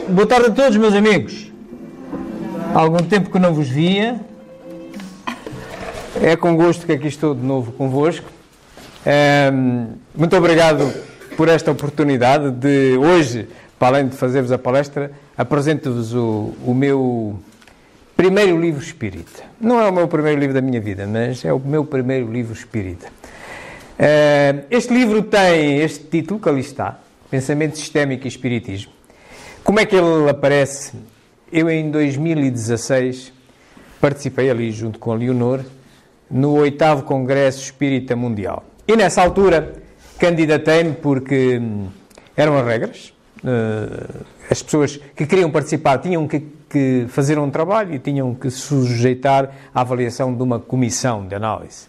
Boa tarde a todos, meus amigos. Há algum tempo que não vos via. É com gosto que aqui estou de novo convosco. Muito obrigado por esta oportunidade de hoje, para além de fazer-vos a palestra, apresento-vos o meu primeiro livro espírita. Não é o meu primeiro livro da minha vida, mas é o meu primeiro livro espírita. Este livro tem este título que ali está, Pensamento Sistémico e Espiritismo. Como é que ele aparece? Eu, em 2016, participei ali, junto com a Leonor, no 8º Congresso Espírita Mundial. E, nessa altura, candidatei-me porque eram as regras. As pessoas que queriam participar tinham que fazer um trabalho e tinham que se sujeitar à avaliação de uma comissão de análise.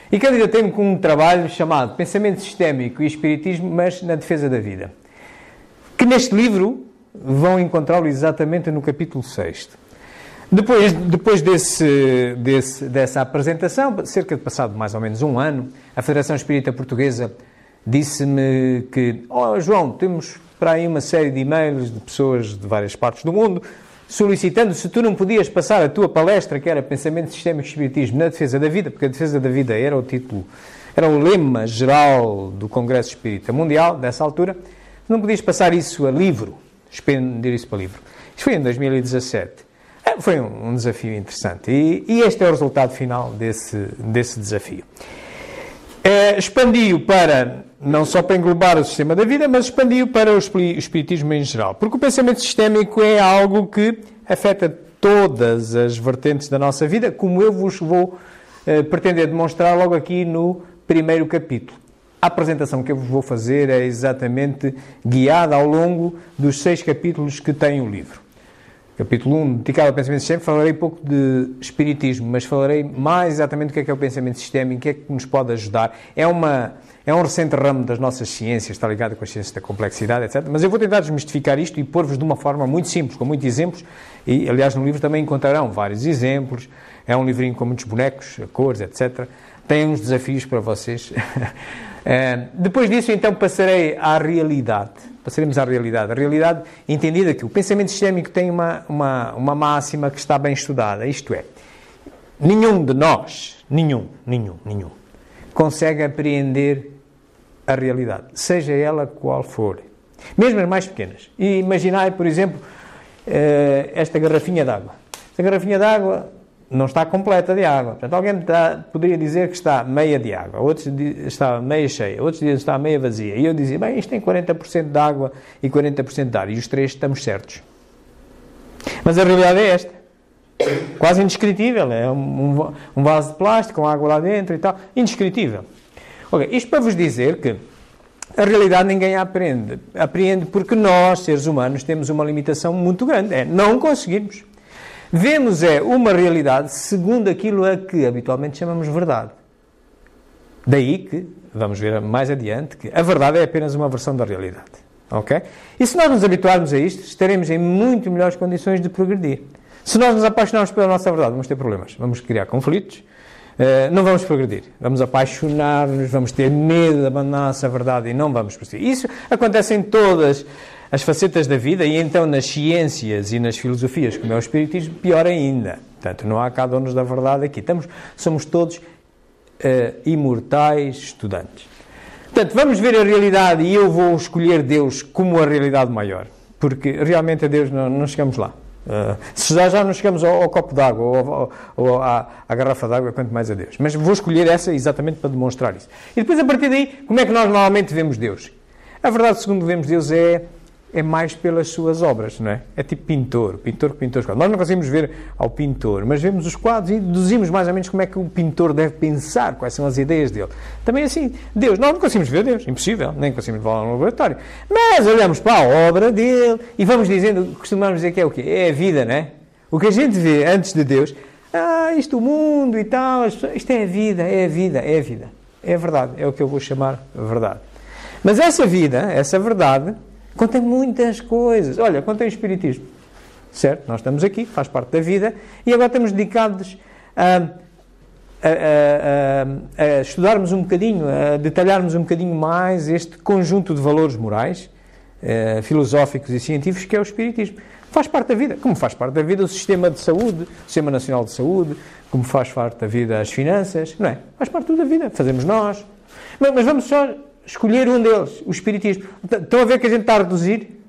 E candidatei-me com um trabalho chamado Pensamento Sistémico e Espiritismo, mas na defesa da vida. Que neste livro vão encontrá-lo exatamente no capítulo 6. Depois dessa apresentação, cerca de passado mais ou menos um ano, a Federação Espírita Portuguesa disse-me que, João, temos para aí uma série de e-mails de pessoas de várias partes do mundo solicitando se tu não podias passar a tua palestra, que era Pensamento Sistémico e Espiritismo na defesa da vida, porque a defesa da vida era o título, era o lema geral do Congresso Espírita Mundial, dessa altura, não podias passar isso a livro, expender isso para livro. Isto foi em 2017. Foi um desafio interessante. E este é o resultado final desse desafio. Expandi-o para, não só para englobar o sistema da vida, mas expandi-o para o espiritismo em geral. Porque o pensamento sistémico é algo que afeta todas as vertentes da nossa vida, como eu vos vou pretender demonstrar logo aqui no primeiro capítulo. A apresentação que eu vos vou fazer é exatamente guiada ao longo dos 6 capítulos que tem o livro. Capítulo 1, dedicado ao pensamento sistémico, falarei pouco de espiritismo, mas falarei mais exatamente do que é o pensamento sistémico, o que é que nos pode ajudar. É um recente ramo das nossas ciências, está ligado com as ciências da complexidade, etc. Mas eu vou tentar desmistificar isto e pôr-vos de uma forma muito simples, com muitos exemplos, e aliás no livro também encontrarão vários exemplos. É um livrinho com muitos bonecos, cores, etc. Tem uns desafios para vocês. Depois disso, então, passarei à realidade. Passaremos à realidade. A realidade entendida que o pensamento sistémico tem uma máxima que está bem estudada. Isto é, nenhum de nós, nenhum, consegue apreender a realidade, seja ela qual for. Mesmo as mais pequenas. E imaginai, por exemplo, esta garrafinha de água. Esta garrafinha de água não está completa de água. Portanto, alguém poderia dizer que está meia de água, outros está meia cheia, outros dizem que está meia vazia. E eu dizia, bem, isto tem 40% de água e 40% de ar. E os três estamos certos. Mas a realidade é esta. Quase indescritível. É um vaso de plástico com água lá dentro e tal. Indescritível. Ok, isto para vos dizer que a realidade ninguém a aprende. Apreende porque nós, seres humanos, temos uma limitação muito grande. É não conseguirmos. Vemos uma realidade segundo aquilo a que habitualmente chamamos verdade. Daí que, vamos ver mais adiante, que a verdade é apenas uma versão da realidade. Ok? E se nós nos habituarmos a isto, estaremos em muito melhores condições de progredir. Se nós nos apaixonarmos pela nossa verdade, vamos ter problemas. Vamos criar conflitos. Não vamos progredir. Vamos apaixonar-nos, vamos ter medo de abandonar a nossa verdade e não vamos prosseguir. Isso acontece em todas as facetas da vida e então nas ciências e nas filosofias, como é o espiritismo, pior ainda. Portanto, não há cá donos da verdade aqui. Somos todos imortais estudantes. Portanto, vamos ver a realidade e eu vou escolher Deus como a realidade maior. Porque realmente a Deus não chegamos lá. Se já não chegamos ao copo d'água ou à garrafa d'água, quanto mais a Deus. Mas vou escolher essa exatamente para demonstrar isso. E depois, a partir daí, como é que nós normalmente vemos Deus? A verdade, segundo vemos Deus, é mais pelas suas obras, não é? É tipo pintor que pintou os quadros. Nós não conseguimos ver ao pintor, mas vemos os quadros e deduzimos mais ou menos como é que o pintor deve pensar, quais são as ideias dele. Também assim, Deus, nós não conseguimos ver Deus, impossível, nem conseguimos levar no laboratório. Mas olhamos para a obra dele e vamos dizendo, costumamos dizer que é o quê? É a vida, não é? O que a gente vê antes de Deus, isto o mundo e tal, isto é a vida, é a vida, é a vida. É a verdade, é o que eu vou chamar verdade. Mas essa vida, essa verdade, contém muitas coisas. Olha, contém o espiritismo. Certo? Nós estamos aqui, faz parte da vida, e agora estamos dedicados a estudarmos um bocadinho, a detalharmos um bocadinho mais este conjunto de valores morais filosóficos e científicos, que é o espiritismo. Faz parte da vida, como faz parte da vida o sistema de saúde, o Sistema Nacional de Saúde, como faz parte da vida as finanças, não é? Faz parte tudo da vida, fazemos nós. Mas vamos só escolher um deles, o espiritismo. Estão a ver que a gente está a reduzir?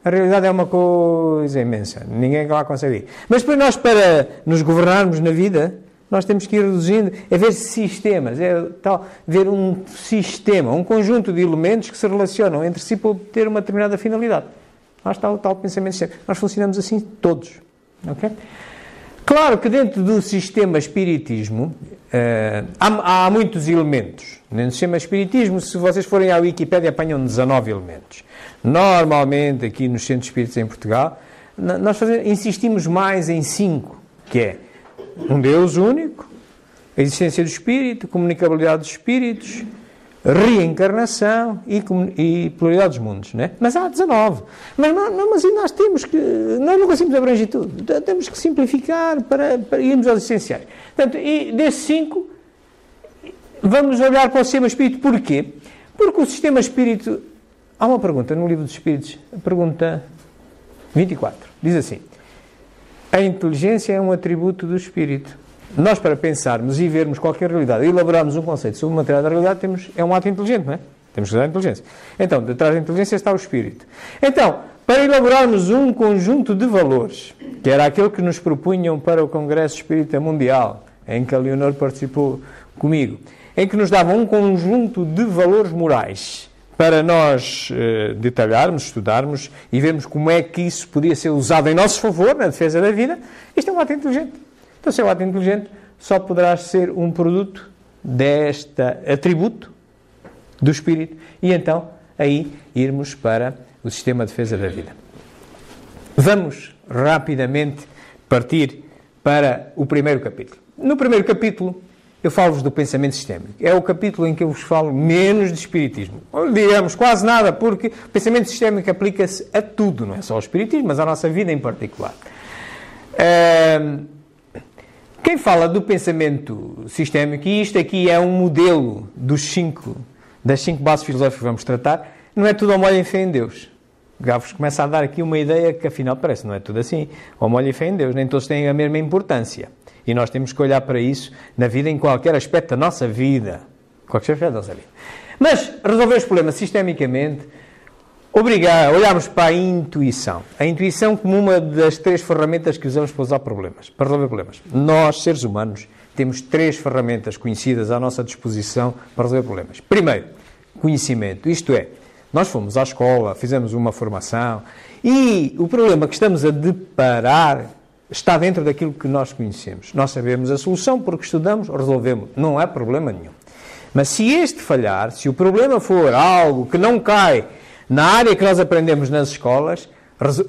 A realidade é uma coisa imensa, ninguém lá consegue ir. Mas para nós, para nos governarmos na vida, nós temos que ir reduzindo, é ver sistemas, ver um sistema, um conjunto de elementos que se relacionam entre si para obter uma determinada finalidade. Lá está o tal pensamento sistémico. Nós funcionamos assim todos. Okay? Claro que dentro do sistema espiritismo há muitos elementos. No sistema espiritismo, se vocês forem à Wikipédia, apanham 19 elementos. Normalmente, aqui nos centros espíritas em Portugal, nós insistimos mais em 5, que é um Deus único, a existência do espírito, comunicabilidade dos espíritos, reencarnação e pluralidade dos mundos, né? Mas há 19. Mas nós temos que... Nós não conseguimos abranger tudo. Temos que simplificar para irmos aos essenciais. Portanto, e desses 5, vamos olhar para o sistema espírito. Porquê? Porque o sistema espírito... Há uma pergunta no Livro dos Espíritos, a pergunta 24. Diz assim: a inteligência é um atributo do espírito. Nós, para pensarmos e vermos qualquer realidade, e elaborarmos um conceito sobre uma determinada realidade, é um ato inteligente, não é? Temos que usar a inteligência. Então, detrás da inteligência está o espírito. Então, para elaborarmos um conjunto de valores, que era aquele que nos propunham para o Congresso Espírita Mundial, em que a Leonor participou comigo, em que nos davam um conjunto de valores morais para nós detalharmos, estudarmos e vermos como é que isso podia ser usado em nosso favor, na defesa da vida, isto é um ato inteligente. Então, se é um ato inteligente, só poderá ser um produto deste atributo do espírito e então aí irmos para o sistema de defesa da vida. Vamos rapidamente partir para o primeiro capítulo. No primeiro capítulo, eu falo-vos do pensamento sistémico. É o capítulo em que eu vos falo menos de espiritismo. Ou digamos quase nada, porque o pensamento sistémico aplica-se a tudo, não é só ao espiritismo, mas à nossa vida em particular. Quem fala do pensamento sistémico, e isto aqui é um modelo das 5 bases filosóficas que vamos tratar, não é tudo ao molho e fé em Deus. Já vos começa a dar aqui uma ideia que afinal parece, não é tudo assim. Ao molho e fé em Deus, nem todos têm a mesma importância. E nós temos que olhar para isso na vida, em qualquer aspecto da nossa vida. Qualquer aspecto da nossa vida. Mas resolver os problemas sistemicamente obriga a olharmos para a intuição. A intuição como uma das 3 ferramentas que usamos para usar problemas, para resolver problemas. Nós, seres humanos, temos 3 ferramentas conhecidas à nossa disposição para resolver problemas. Primeiro, conhecimento. Isto é, nós fomos à escola, fizemos uma formação e o problema que estamos a deparar está dentro daquilo que nós conhecemos. Nós sabemos a solução porque estudamos, resolvemos. Não há problema nenhum. Mas se este falhar, se o problema for algo que não cai na área que nós aprendemos nas escolas,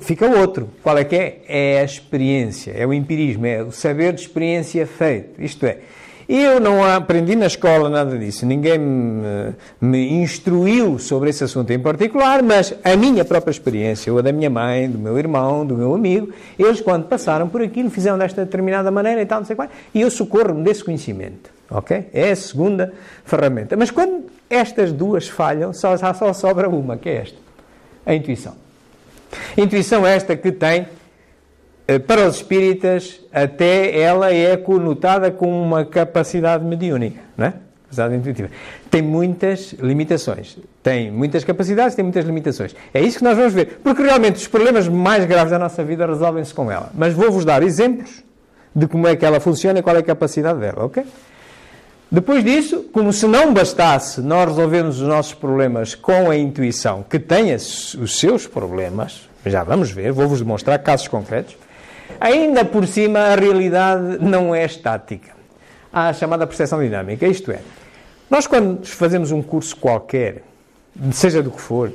fica outro. Qual é que é? É a experiência, é o empirismo, é o saber de experiência feito. Isto é, eu não aprendi na escola nada disso, ninguém me instruiu sobre esse assunto em particular, mas a minha própria experiência, ou a da minha mãe, do meu irmão, do meu amigo, eles quando passaram por aquilo, fizeram desta determinada maneira e tal, não sei qual, e eu socorro-me desse conhecimento. Ok? É a segunda ferramenta. Mas quando estas 2 falham, só sobra uma, que é esta. A intuição. A intuição é esta que tem, para os espíritas, até ela é conotada com uma capacidade mediúnica, não é? Capacidade intuitiva. Tem muitas limitações. Tem muitas capacidades, tem muitas limitações. É isso que nós vamos ver. Porque realmente os problemas mais graves da nossa vida resolvem-se com ela. Mas vou-vos dar exemplos de como é que ela funciona e qual é a capacidade dela, ok? Depois disso, como se não bastasse nós resolvermos os nossos problemas com a intuição, que tem os seus problemas, já vamos ver, vou-vos demonstrar casos concretos, ainda por cima a realidade não é estática. Há a chamada percepção dinâmica, isto é, nós quando fazemos um curso qualquer, seja do que for,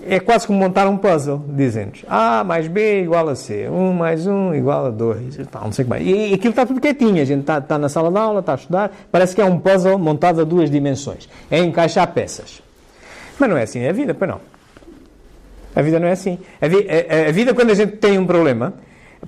é quase como montar um puzzle, dizendo-nos A mais B igual a C, 1 mais 1 igual a 2, não sei como é. E aquilo está tudo quietinho, a gente está na sala de aula, está a estudar, parece que é um puzzle montado a 2 dimensões, é encaixar peças. Mas não é assim a vida, pois não. A vida não é assim. A vida, quando a gente tem um problema,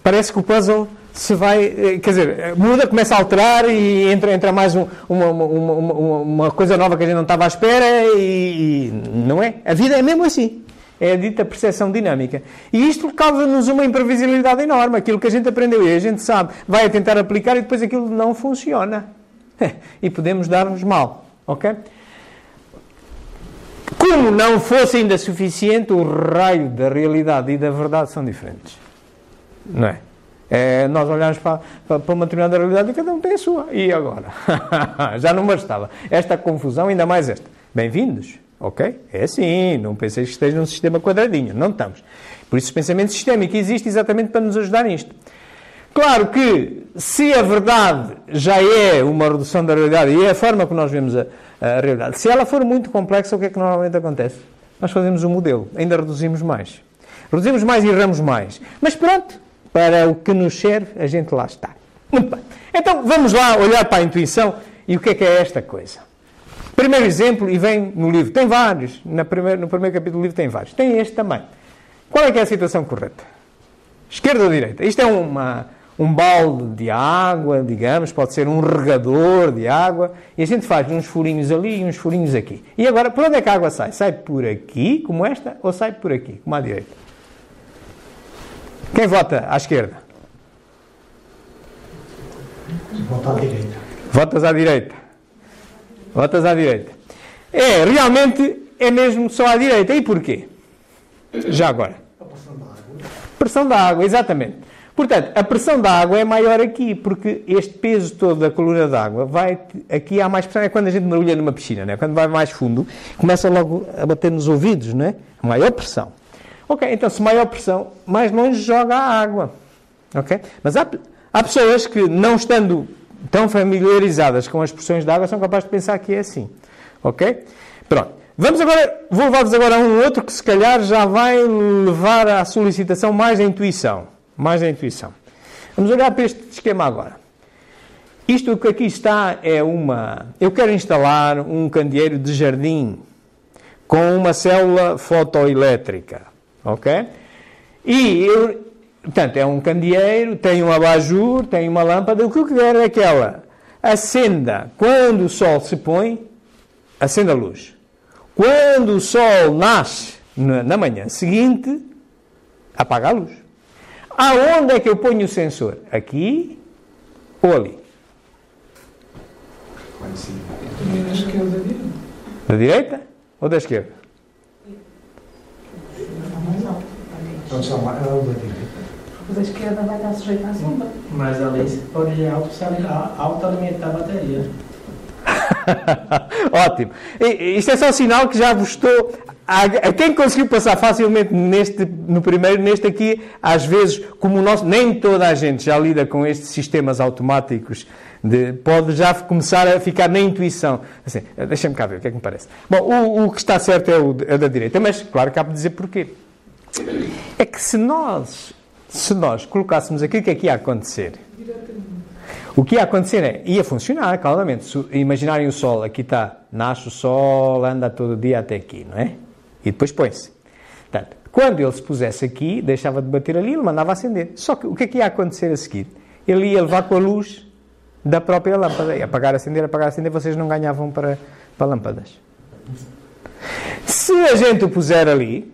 parece que o puzzle se vai, quer dizer, muda, começa a alterar e entra mais uma coisa nova que a gente não estava à espera e não é? A vida é mesmo assim. É a dita percepção dinâmica. E isto causa-nos uma imprevisibilidade enorme. Aquilo que a gente aprendeu e a gente sabe, vai a tentar aplicar e depois aquilo não funciona. E podemos dar-nos mal. Ok? Como não fosse ainda suficiente, o raio da realidade e da verdade são diferentes. Não é? Nós olhamos para uma determinada realidade e cada um tem a sua. E agora? Já não bastava. Esta confusão, ainda mais esta. Bem-vindos. Ok? É assim. Não penseis que esteja num sistema quadradinho. Não estamos. Por isso o pensamento sistémico existe exatamente para nos ajudar nisto. Claro que, se a verdade já é uma redução da realidade e é a forma que nós vemos a realidade, se ela for muito complexa, o que é que normalmente acontece? Nós fazemos um modelo. Ainda reduzimos mais. Reduzimos mais e erramos mais. Mas pronto. Para o que nos serve, a gente lá está. Muito bem. Então, vamos lá olhar para a intuição e o que é esta coisa. Primeiro exemplo, e vem no livro. Tem vários. No primeiro capítulo do livro tem vários. Tem este também. Qual é que é a situação correta? Esquerda ou direita? Isto é um balde de água, digamos, pode ser um regador de água, e a gente faz uns furinhos ali e uns furinhos aqui. E agora, por onde é que a água sai? Sai por aqui, como esta, ou sai por aqui, como à direita? Quem vota à esquerda? Vota à direita. Votas à direita. Votas à direita. Realmente é mesmo só à direita. E porquê? Já agora. A pressão da água. Pressão da água, exatamente. Portanto, a pressão da água é maior aqui, porque este peso todo da coluna d'água vai... Aqui há mais pressão, é quando a gente mergulha numa piscina, não é? Quando vai mais fundo, começa logo a bater nos ouvidos, não é? Maior pressão. Ok, então se maior pressão, mais longe joga a água. Ok? Mas há pessoas que, não estando tão familiarizadas com as pressões da água, são capazes de pensar que é assim. Ok? Pronto. Vou levar-vos agora a um outro que se calhar já vai levar à solicitação mais da intuição. Mais da intuição. Vamos olhar para este esquema agora. Isto que aqui está é eu quero instalar um candeeiro de jardim com uma célula fotoelétrica. Ok? Portanto, é um candeeiro, tem um abajur, tem uma lâmpada. O que eu quero é que ela acenda quando o sol se põe, acenda a luz. Quando o sol nasce na manhã seguinte, apaga a luz. Aonde é que eu ponho o sensor? Aqui ou ali? Lá em cima. Da esquerda. Da direita ou da esquerda? Não são lá, é o da direita. O da esquerda vai estar sujeito à sombra. Mas ali se pode auto-alimentar a bateria. Ótimo. Isto é só sinal que já vos estou... A quem conseguiu passar facilmente no primeiro, neste aqui, às vezes, como o nosso, nem toda a gente já lida com estes sistemas automáticos, pode já começar a ficar na intuição. Assim, deixa-me cá ver, o que é que me parece? Bom, o que está certo é o da direita, mas claro que há de dizer porquê. É que se nós colocássemos aquilo que aqui ia acontecer, o que ia acontecer ia funcionar, claramente. Se imaginarem o sol, aqui está, nasce o sol, anda todo dia até aqui, não é? E depois põe-se. Portanto, quando ele se pusesse aqui, deixava de bater ali, ele mandava acender. Só que o que é que ia acontecer a seguir? Ele ia levar com a luz da própria lâmpada. E apagar, acender, vocês não ganhavam para lâmpadas. Se a gente o puser ali,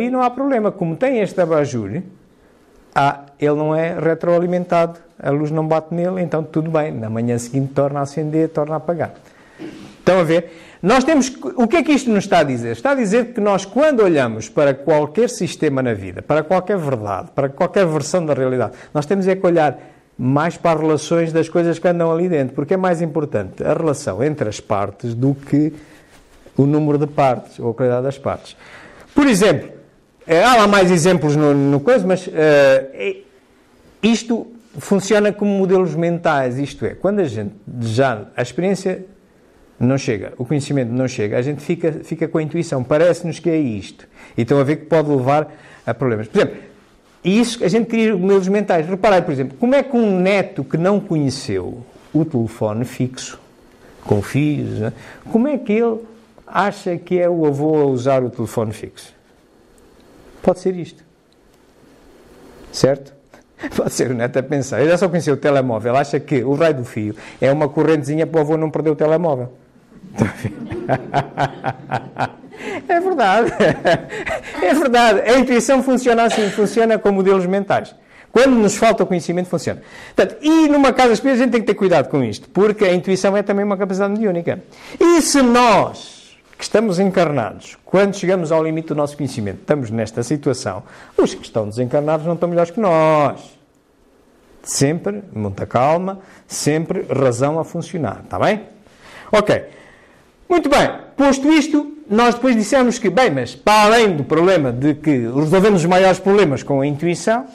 não há problema. Como tem este abajur, ele não é retroalimentado, a luz não bate nele, então tudo bem. Na manhã seguinte torna a acender, torna a apagar. Estão a ver? O que é que isto nos está a dizer? Está a dizer que nós, quando olhamos para qualquer sistema na vida, para qualquer verdade, para qualquer versão da realidade, nós temos que olhar mais para as relações das coisas que andam ali dentro, porque é mais importante a relação entre as partes do que o número de partes, ou a qualidade das partes. Por exemplo, há lá mais exemplos no coisa, mas isto funciona como modelos mentais, isto é, quando a experiência não chega, o conhecimento não chega, a gente fica com a intuição, parece-nos que é isto. E estão a ver que pode levar a problemas. Por exemplo, isso a gente cria modelos mentais. Reparem, por exemplo, como é que um neto que não conheceu o telefone fixo, com filhos, né, como é que ele acha que é o avô a usar o telefone fixo? Pode ser isto. Certo? Pode ser o neto a pensar. Eu já só conheci o telemóvel. Acha que o raio do fio é uma correntezinha para o avô não perder o telemóvel. É verdade. É verdade. A intuição funciona assim. Funciona com modelos mentais. Quando nos falta o conhecimento, funciona. Portanto, e numa casa espírita a gente tem que ter cuidado com isto. Porque a intuição é também uma capacidade mediúnica. E se nós, que estamos encarnados, quando chegamos ao limite do nosso conhecimento, estamos nesta situação, os que estão desencarnados não estão melhores que nós. Sempre, muita calma, sempre razão a funcionar, está bem? Ok. Muito bem. Posto isto, nós depois dissemos que, bem, mas para além do problema de que resolvemos os maiores problemas com a intuição,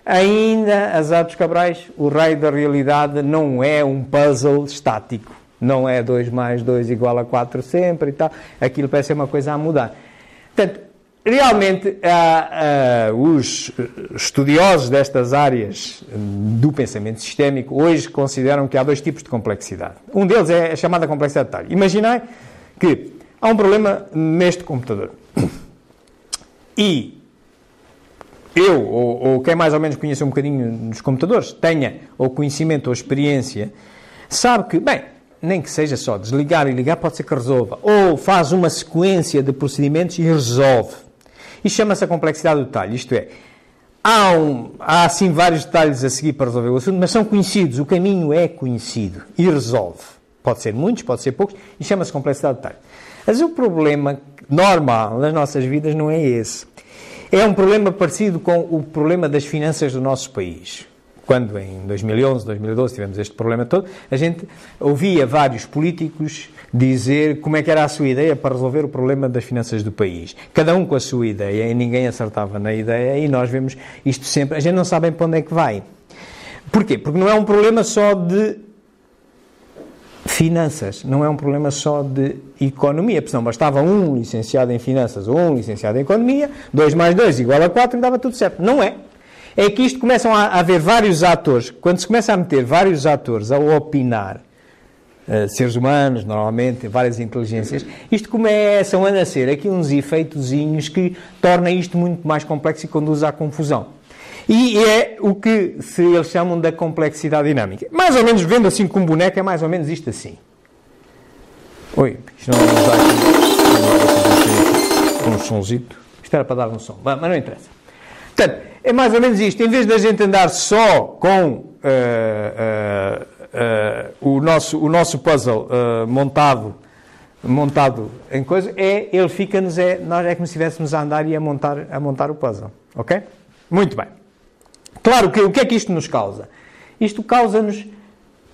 ainda, azar dos cabrais, o raio da realidade não é um puzzle estático. Não é 2 mais 2 igual a 4 sempre e tal. Aquilo parece ser uma coisa a mudar. Portanto, realmente, os estudiosos destas áreas do pensamento sistémico hoje consideram que há 2 tipos de complexidade. Um deles é a chamada complexidade de detalhe. Imaginai que há um problema neste computador. E eu, ou quem mais ou menos conhece um bocadinho dos computadores, tenha ou conhecimento ou experiência, sabe que, bem, nem que seja só desligar e ligar, pode ser que resolva. Ou faz uma sequência de procedimentos e resolve. Isto chama-se a complexidade do detalhe. Isto é, há assim vários detalhes a seguir para resolver o assunto, mas são conhecidos. O caminho é conhecido e resolve. Pode ser muitos, pode ser poucos, e chama-se complexidade do detalhe. Mas o problema normal nas nossas vidas não é esse. É um problema parecido com o problema das finanças do nosso país. Quando em 2011, 2012 tivemos este problema todo, a gente ouvia vários políticos dizer como é que era a sua ideia para resolver o problema das finanças do país. Cada um com a sua ideia e ninguém acertava na ideia e nós vemos isto sempre. A gente não sabe para onde é que vai. Porquê? Porque não é um problema só de finanças, não é um problema só de economia, porque senão bastava um licenciado em finanças ou um licenciado em economia, 2 mais 2 igual a 4 e dava tudo certo. Não é. É que isto começam a haver vários atores, quando se começa a meter vários atores a opinar, seres humanos, normalmente, várias inteligências, isto começam a nascer aqui uns efeitozinhos que tornam isto muito mais complexo e conduz à confusão. E é o que eles chamam da complexidade dinâmica. Mais ou menos, vendo assim com um boneco, é mais ou menos isto assim. Oi, isto não vamos dar aqui um sonzito. Isto era para dar um som, mas não interessa. Portanto, é mais ou menos isto. Em vez da gente andar só com o nosso puzzle montado em coisa, ele fica-nos, nós é como se estivéssemos a andar e a montar o puzzle. Ok? Muito bem. Claro que o que é que isto nos causa? Isto causa-nos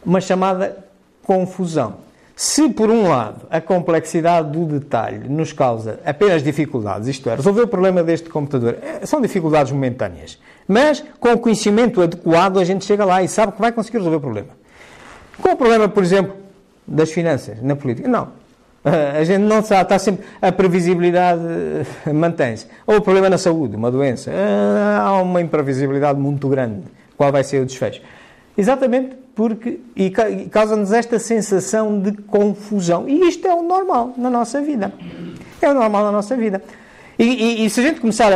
uma chamada confusão. Se, por um lado, a complexidade do detalhe nos causa apenas dificuldades, isto é, resolver o problema deste computador, são dificuldades momentâneas, mas com o conhecimento adequado a gente chega lá e sabe que vai conseguir resolver o problema. Com o problema, por exemplo, das finanças na política, não. A gente não sabe, está sempre, a previsibilidade mantém-se. Ou o problema na saúde, uma doença, há uma imprevisibilidade muito grande. Qual vai ser o desfecho? Exatamente porque causa-nos esta sensação de confusão. E isto é o normal na nossa vida. É o normal na nossa vida. E se a gente começar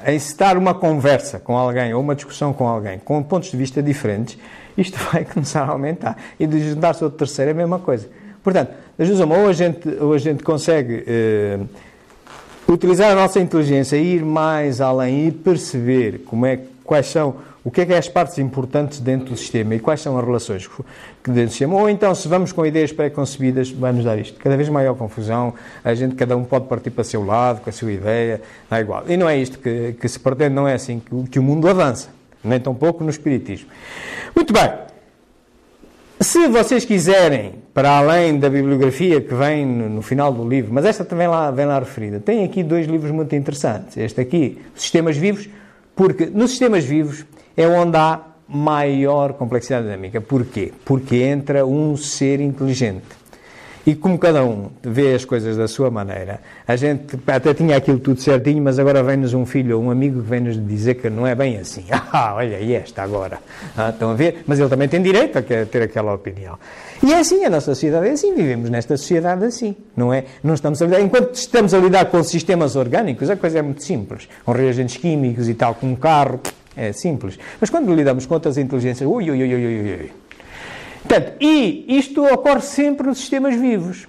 a incitar uma conversa com alguém, ou uma discussão com alguém, com pontos de vista diferentes, isto vai começar a aumentar. E de juntar-se ao terceiro é a mesma coisa. Portanto, ou a gente consegue utilizar a nossa inteligência e ir mais além e perceber o que é as partes importantes dentro do sistema e quais são as relações que dentro do sistema, ou então se vamos com ideias pré-concebidas, vai-nos dar isto. Cada vez maior confusão, cada um pode partir para o seu lado, com a sua ideia, não é igual. E não é isto que se pretende, não é assim que o mundo avança, nem tão pouco no espiritismo. Muito bem. Se vocês quiserem, para além da bibliografia que vem no final do livro, mas esta também vem lá referida, tem aqui 2 livros muito interessantes. Este aqui, Sistemas Vivos, porque nos sistemas vivos é onde há maior complexidade dinâmica. Porquê? Porque entra um ser inteligente. E como cada um vê as coisas da sua maneira, a gente até tinha aquilo tudo certinho, mas agora vem-nos um filho ou um amigo que vem-nos dizer que não é bem assim. Olha, e esta agora? Estão a ver? Mas ele também tem direito a ter aquela opinião. E é assim, a nossa sociedade é assim, vivemos nesta sociedade assim, não é? Não estamos a lidar, enquanto estamos a lidar com sistemas orgânicos, a coisa é muito simples. Com reagentes químicos e tal, com um carro, É simples. Mas quando lidamos com outras inteligências, ui. Portanto, e isto ocorre sempre nos sistemas vivos.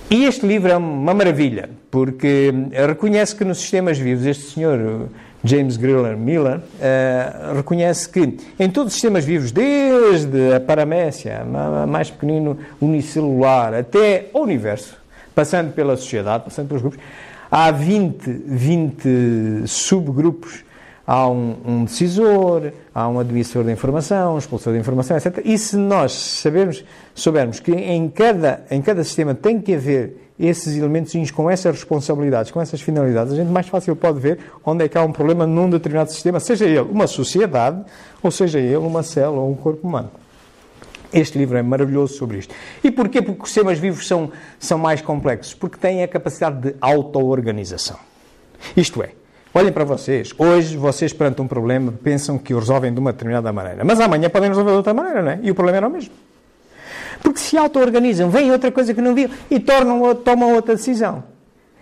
E este livro é uma maravilha, porque reconhece que nos sistemas vivos, este senhor James Griller Miller reconhece que em todos os sistemas vivos, desde a paramécia, a mais pequenino unicelular, até o universo, passando pela sociedade, passando pelos grupos, há 20 subgrupos. Há um decisor, há um admissor de informação, um expulsor de informação, etc. E se nós soubermos que em cada sistema tem que haver esses elementos com essas responsabilidades, com essas finalidades, a gente mais fácil pode ver onde é que há um problema num determinado sistema, seja ele uma sociedade, ou seja ele uma célula ou um corpo humano. Este livro é maravilhoso sobre isto. E porquê? Porque os sistemas vivos são mais complexos. Porque têm a capacidade de auto-organização. Isto é, olhem para vocês. Hoje, vocês, perante um problema, pensam que o resolvem de uma determinada maneira. Mas amanhã podem resolver de outra maneira, não é? E o problema era o mesmo. Porque se auto-organizam, vem outra coisa que não viam e tomam outra decisão.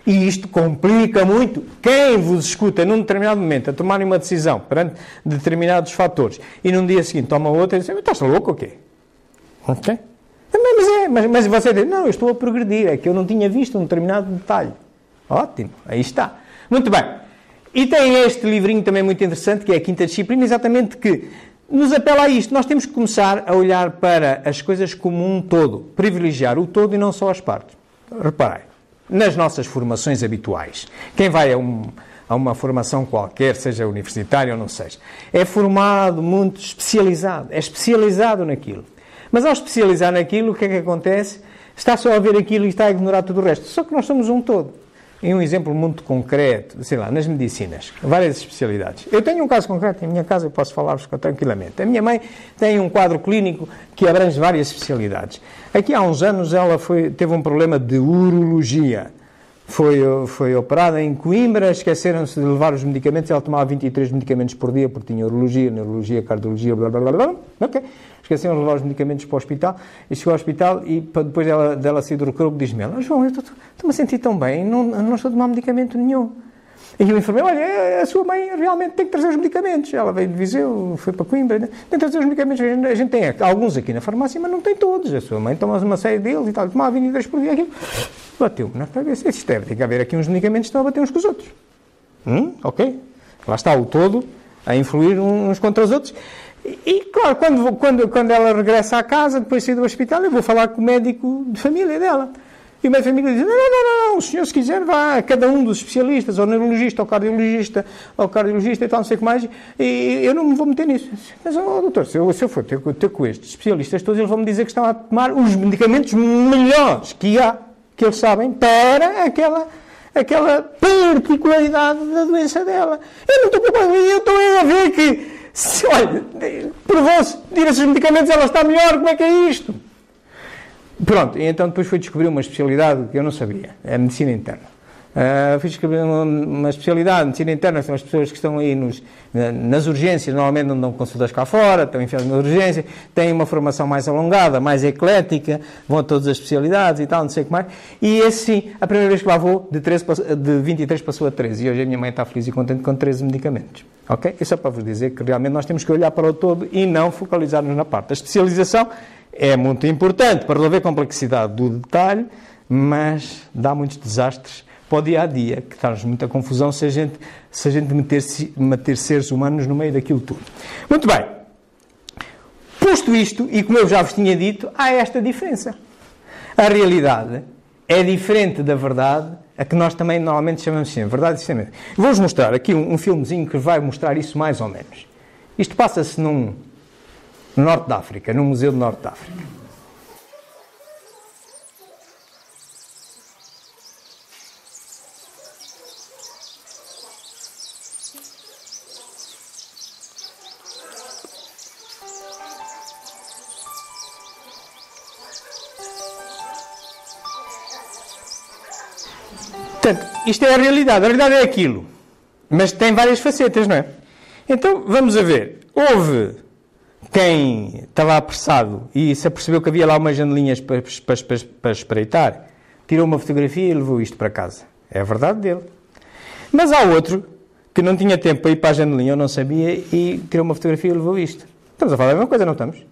E isto complica muito. Quem vos escuta num determinado momento a tomarem uma decisão perante determinados fatores e num dia seguinte toma outra e diz, estás louco ou quê? Ok? Mas você diz, não, eu estou a progredir, é que eu não tinha visto um determinado detalhe. Ótimo, aí está. Muito bem. E tem este livrinho também muito interessante, que é a Quinta Disciplina, exatamente que nos apela a isto. Nós temos que começar a olhar para as coisas como um todo, privilegiar o todo e não só as partes. Reparem, nas nossas formações habituais, quem vai a uma formação qualquer, seja universitária ou não seja, é formado muito especializado, é especializado naquilo. Mas ao especializar naquilo, o que é que acontece? Está só a ver aquilo e está a ignorar tudo o resto. Só que nós somos um todo. E um exemplo muito concreto, sei lá, nas medicinas, várias especialidades. Eu tenho um caso concreto em minha casa, eu posso falar-vos tranquilamente. A minha mãe tem um quadro clínico que abrange várias especialidades. Aqui há uns anos ela teve um problema de urologia. Foi operada em Coimbra, esqueceram-se de levar os medicamentos, ela tomava 23 medicamentos por dia, porque tinha urologia, neurologia, cardiologia, blá, blá, blá, blá. Ok. Esqueceram de levar os medicamentos para o hospital, e chegou ao hospital e depois dela sair do recurso, diz-me ela, João, eu estou-me a sentir tão bem, não estou a tomar medicamento nenhum. E o enfermeiro, olha, a sua mãe realmente tem que trazer os medicamentos. Ela veio de Viseu, foi para Coimbra, tem que trazer os medicamentos. A gente tem alguns aqui na farmácia, mas não tem todos. A sua mãe toma uma série deles e tal, tomava 23 por dia, aquilo. Bateu-me na cabeça. Isto tem que haver aqui uns medicamentos que estão a bater uns com os outros. Ok? Lá está o todo a influir uns contra os outros. E claro, quando ela regressa à casa, depois de sair do hospital, eu vou falar com o médico de família dela. E o médico de família diz, não, o senhor se quiser vá a cada um dos especialistas, ou neurologista, ou cardiologista e tal, não sei o que mais, e eu não me vou meter nisso. Mas, doutor, se eu for ter com estes especialistas todos, eles vão me dizer que estão a tomar os medicamentos melhores que há, que eles sabem, para aquela particularidade da doença dela. Eu não estou preocupado, eu estou a ver que, olha, provou-se, tira-se os medicamentos, ela está melhor, como é que é isto? Pronto, e então depois fui descobrir uma especialidade que eu não sabia, é a medicina interna. Fui descobrir uma especialidade, medicina interna, são as pessoas que estão aí nas urgências, normalmente não dão consultas cá fora, estão enfiados na urgência, têm uma formação mais alongada, mais eclética, vão a todas as especialidades e tal, não sei o que mais. E assim, a primeira vez que lá vou, de 23 passou a 13, e hoje a minha mãe está feliz e contente com 13 medicamentos. Ok? Isso é para vos dizer que realmente nós temos que olhar para o todo e não focalizar-nos na parte. A especialização é muito importante para resolver a complexidade do detalhe, mas dá muitos desastres para o dia-a-dia, que traz muita confusão se a gente meter seres humanos no meio daquilo tudo. Muito bem. Posto isto, e como eu já vos tinha dito, há esta diferença. A realidade é diferente da verdade, a que nós também normalmente chamamos sempre verdade e sistema. Vou-vos mostrar aqui um filmezinho que vai mostrar isso mais ou menos. Isto passa-se no Norte de África, num museu do Norte de África. Portanto, isto é a realidade é aquilo, mas tem várias facetas, não é? Então, vamos a ver. Houve quem estava apressado e se apercebeu que havia lá umas janelinhas para espreitar, tirou uma fotografia e levou isto para casa. É a verdade dele. Mas há outro que não tinha tempo para ir para a janelinha, ou não sabia, e tirou uma fotografia e levou isto. Estamos a falar da mesma coisa, não estamos?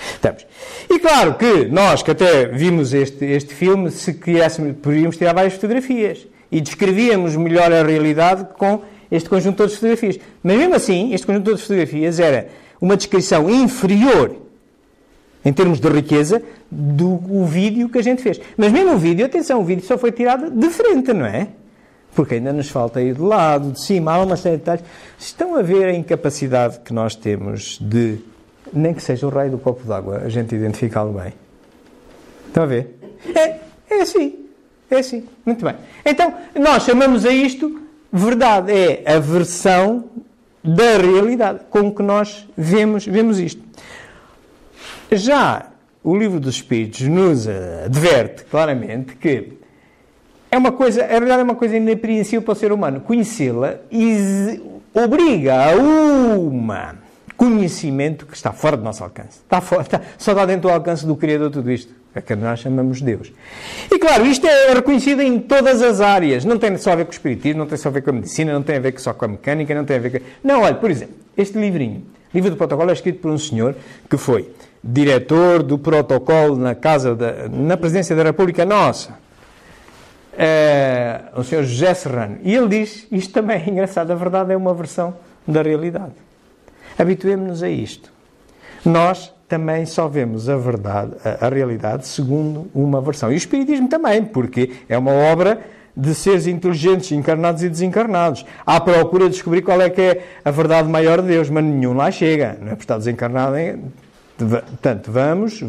Estamos. E claro que nós, que até vimos este filme, se quiséssemos, poderíamos tirar várias fotografias e descrevíamos melhor a realidade com este conjunto todo de fotografias. Mas mesmo assim, este conjunto todo de fotografias era uma descrição inferior, em termos de riqueza, do vídeo que a gente fez. Mas mesmo o vídeo, atenção, o vídeo só foi tirado de frente, não é? Porque ainda nos falta ir de lado, de cima, há uma série de detalhes. Estão a ver a incapacidade que nós temos de, nem que seja o raio do copo d'água, a gente identificá-lo bem. Estão a ver? É assim. Muito bem. Então, nós chamamos a isto verdade. É a versão da realidade com que nós vemos isto. Já o Livro dos Espíritos nos adverte claramente que é uma coisa, a realidade é uma coisa inapreensível para o ser humano. Conhecê-la obriga a um conhecimento que está fora do nosso alcance. Só está dentro do alcance do Criador tudo isto, é que nós chamamos Deus. E claro, isto é reconhecido em todas as áreas. Não tem só a ver com o espiritismo, não tem só a ver com a medicina, não tem a ver só com a mecânica, não tem a ver com... Não, olha, por exemplo, este livrinho, Livro do Protocolo, é escrito por um senhor que foi diretor do protocolo na Presidência da República Nossa. O Sr. José Serrano. E ele diz, isto também é engraçado, a verdade é uma versão da realidade. Habituemos-nos a isto. Nós também só vemos a verdade, a realidade, segundo uma versão. E o Espiritismo também, porque é uma obra de seres inteligentes, encarnados e desencarnados, à procura de descobrir qual é que é a verdade maior de Deus, mas nenhum lá chega, não é? Por estar desencarnado, portanto, vamos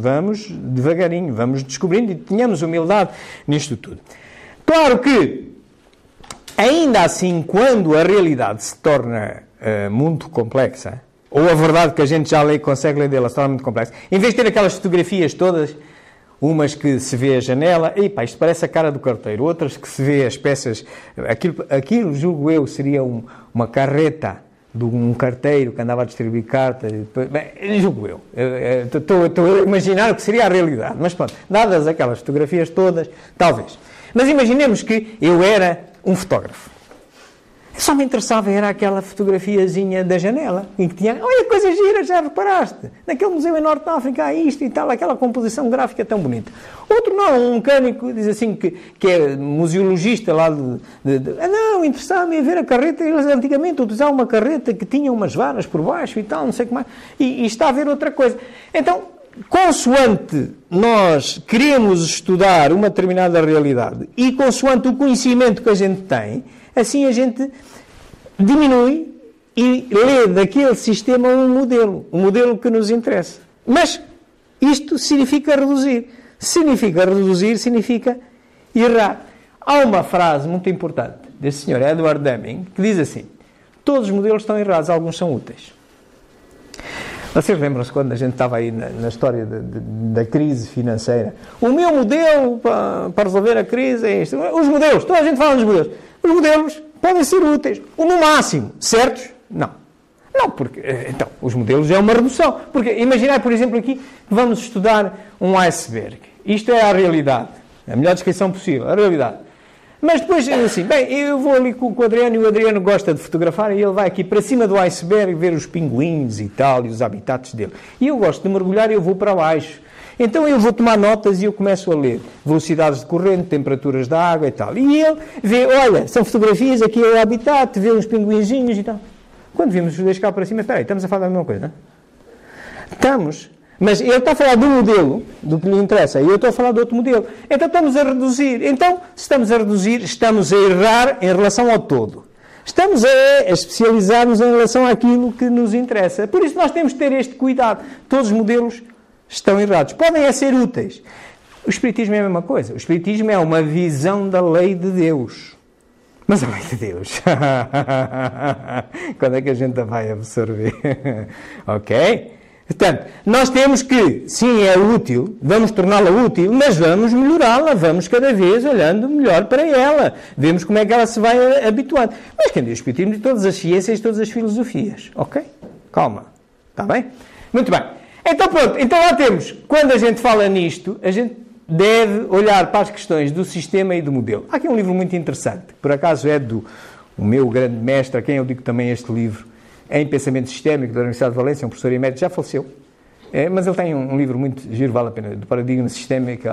devagarinho, vamos descobrindo e tenhamos humildade nisto tudo. Claro que, ainda assim, quando a realidade se torna muito complexa, ou a verdade que a gente já consegue ler dela se torna muito complexa, em vez de ter aquelas fotografias todas, umas que se vê a janela, isto parece a cara do carteiro, outras que se vê as peças, aquilo julgo eu, seria uma carreta de um carteiro que andava a distribuir cartas, julgo eu. Estou a imaginar o que seria a realidade, mas pronto, dadas aquelas fotografias todas, talvez. Mas imaginemos que eu era um fotógrafo. Só me interessava era aquela fotografiazinha da janela, em que tinha, olha, coisa gira, já reparaste? Naquele museu em Norte de África há isto e tal, aquela composição gráfica tão bonita. Outro não, um mecânico, diz assim, que é museologista lá não, interessava-me a ver a carreta, eles antigamente utilizavam uma carreta que tinha umas varas por baixo e tal, não sei o que mais, e está a ver outra coisa. Então, consoante nós queremos estudar uma determinada realidade e consoante o conhecimento que a gente tem, assim a gente diminui e lê daquele sistema um modelo que nos interessa. Mas isto significa reduzir. Significa errar. Há uma frase muito importante desse senhor Edward Deming que diz assim: todos os modelos estão errados, alguns são úteis. Vocês lembram-se quando a gente estava aí na história da crise financeira? O meu modelo para resolver a crise é este. Os modelos, toda a gente fala dos modelos. Os modelos podem ser úteis, ou no máximo, certos? Não. Não, porque, então, os modelos é uma redução. Porque, imaginai, por exemplo, aqui, que vamos estudar um iceberg. Isto é a realidade. A melhor descrição possível, a realidade. Mas depois, assim, bem, eu vou ali com o Adriano, e o Adriano gosta de fotografar, e ele vai aqui para cima do iceberg ver os pinguins e tal, e os habitats dele. E eu gosto de mergulhar e eu vou para baixo. Então eu vou tomar notas e eu começo a ler velocidades de corrente, temperaturas da água e tal. E ele vê, olha, são fotografias, aqui é o habitat, vê uns pinguinzinhos e tal. Quando vimos os dois cá para cima, espera aí, estamos a falar da mesma coisa, não é? Estamos. Mas ele está a falar do modelo, do que lhe interessa, e eu estou a falar de outro modelo. Então estamos a reduzir. Então, se estamos a reduzir, estamos a errar em relação ao todo. Estamos a especializar-nos em relação àquilo que nos interessa. Por isso nós temos de ter este cuidado. Todos os modelos estão errados. Podem ser úteis. O Espiritismo é a mesma coisa. O Espiritismo é uma visão da lei de Deus. Mas a lei de Deus, quando é que a gente a vai absorver? Ok? Portanto, nós temos que, sim, é útil, vamos torná-la útil, mas vamos melhorá-la, vamos cada vez olhando melhor para ela. Vemos como é que ela se vai habituando. Mas quem diz o Espiritismo de todas as ciências, todas as filosofias. Ok? Calma. Está bem? Muito bem. Então pronto, então lá temos, quando a gente fala nisto, a gente deve olhar para as questões do sistema e do modelo. Há aqui um livro muito interessante, que por acaso é do meu grande mestre, a quem eu digo também este livro, em Pensamento Sistémico, da Universidade de Valência, um professor emérito, já faleceu. Mas ele tem um livro muito giro, vale a pena, do paradigma sistémico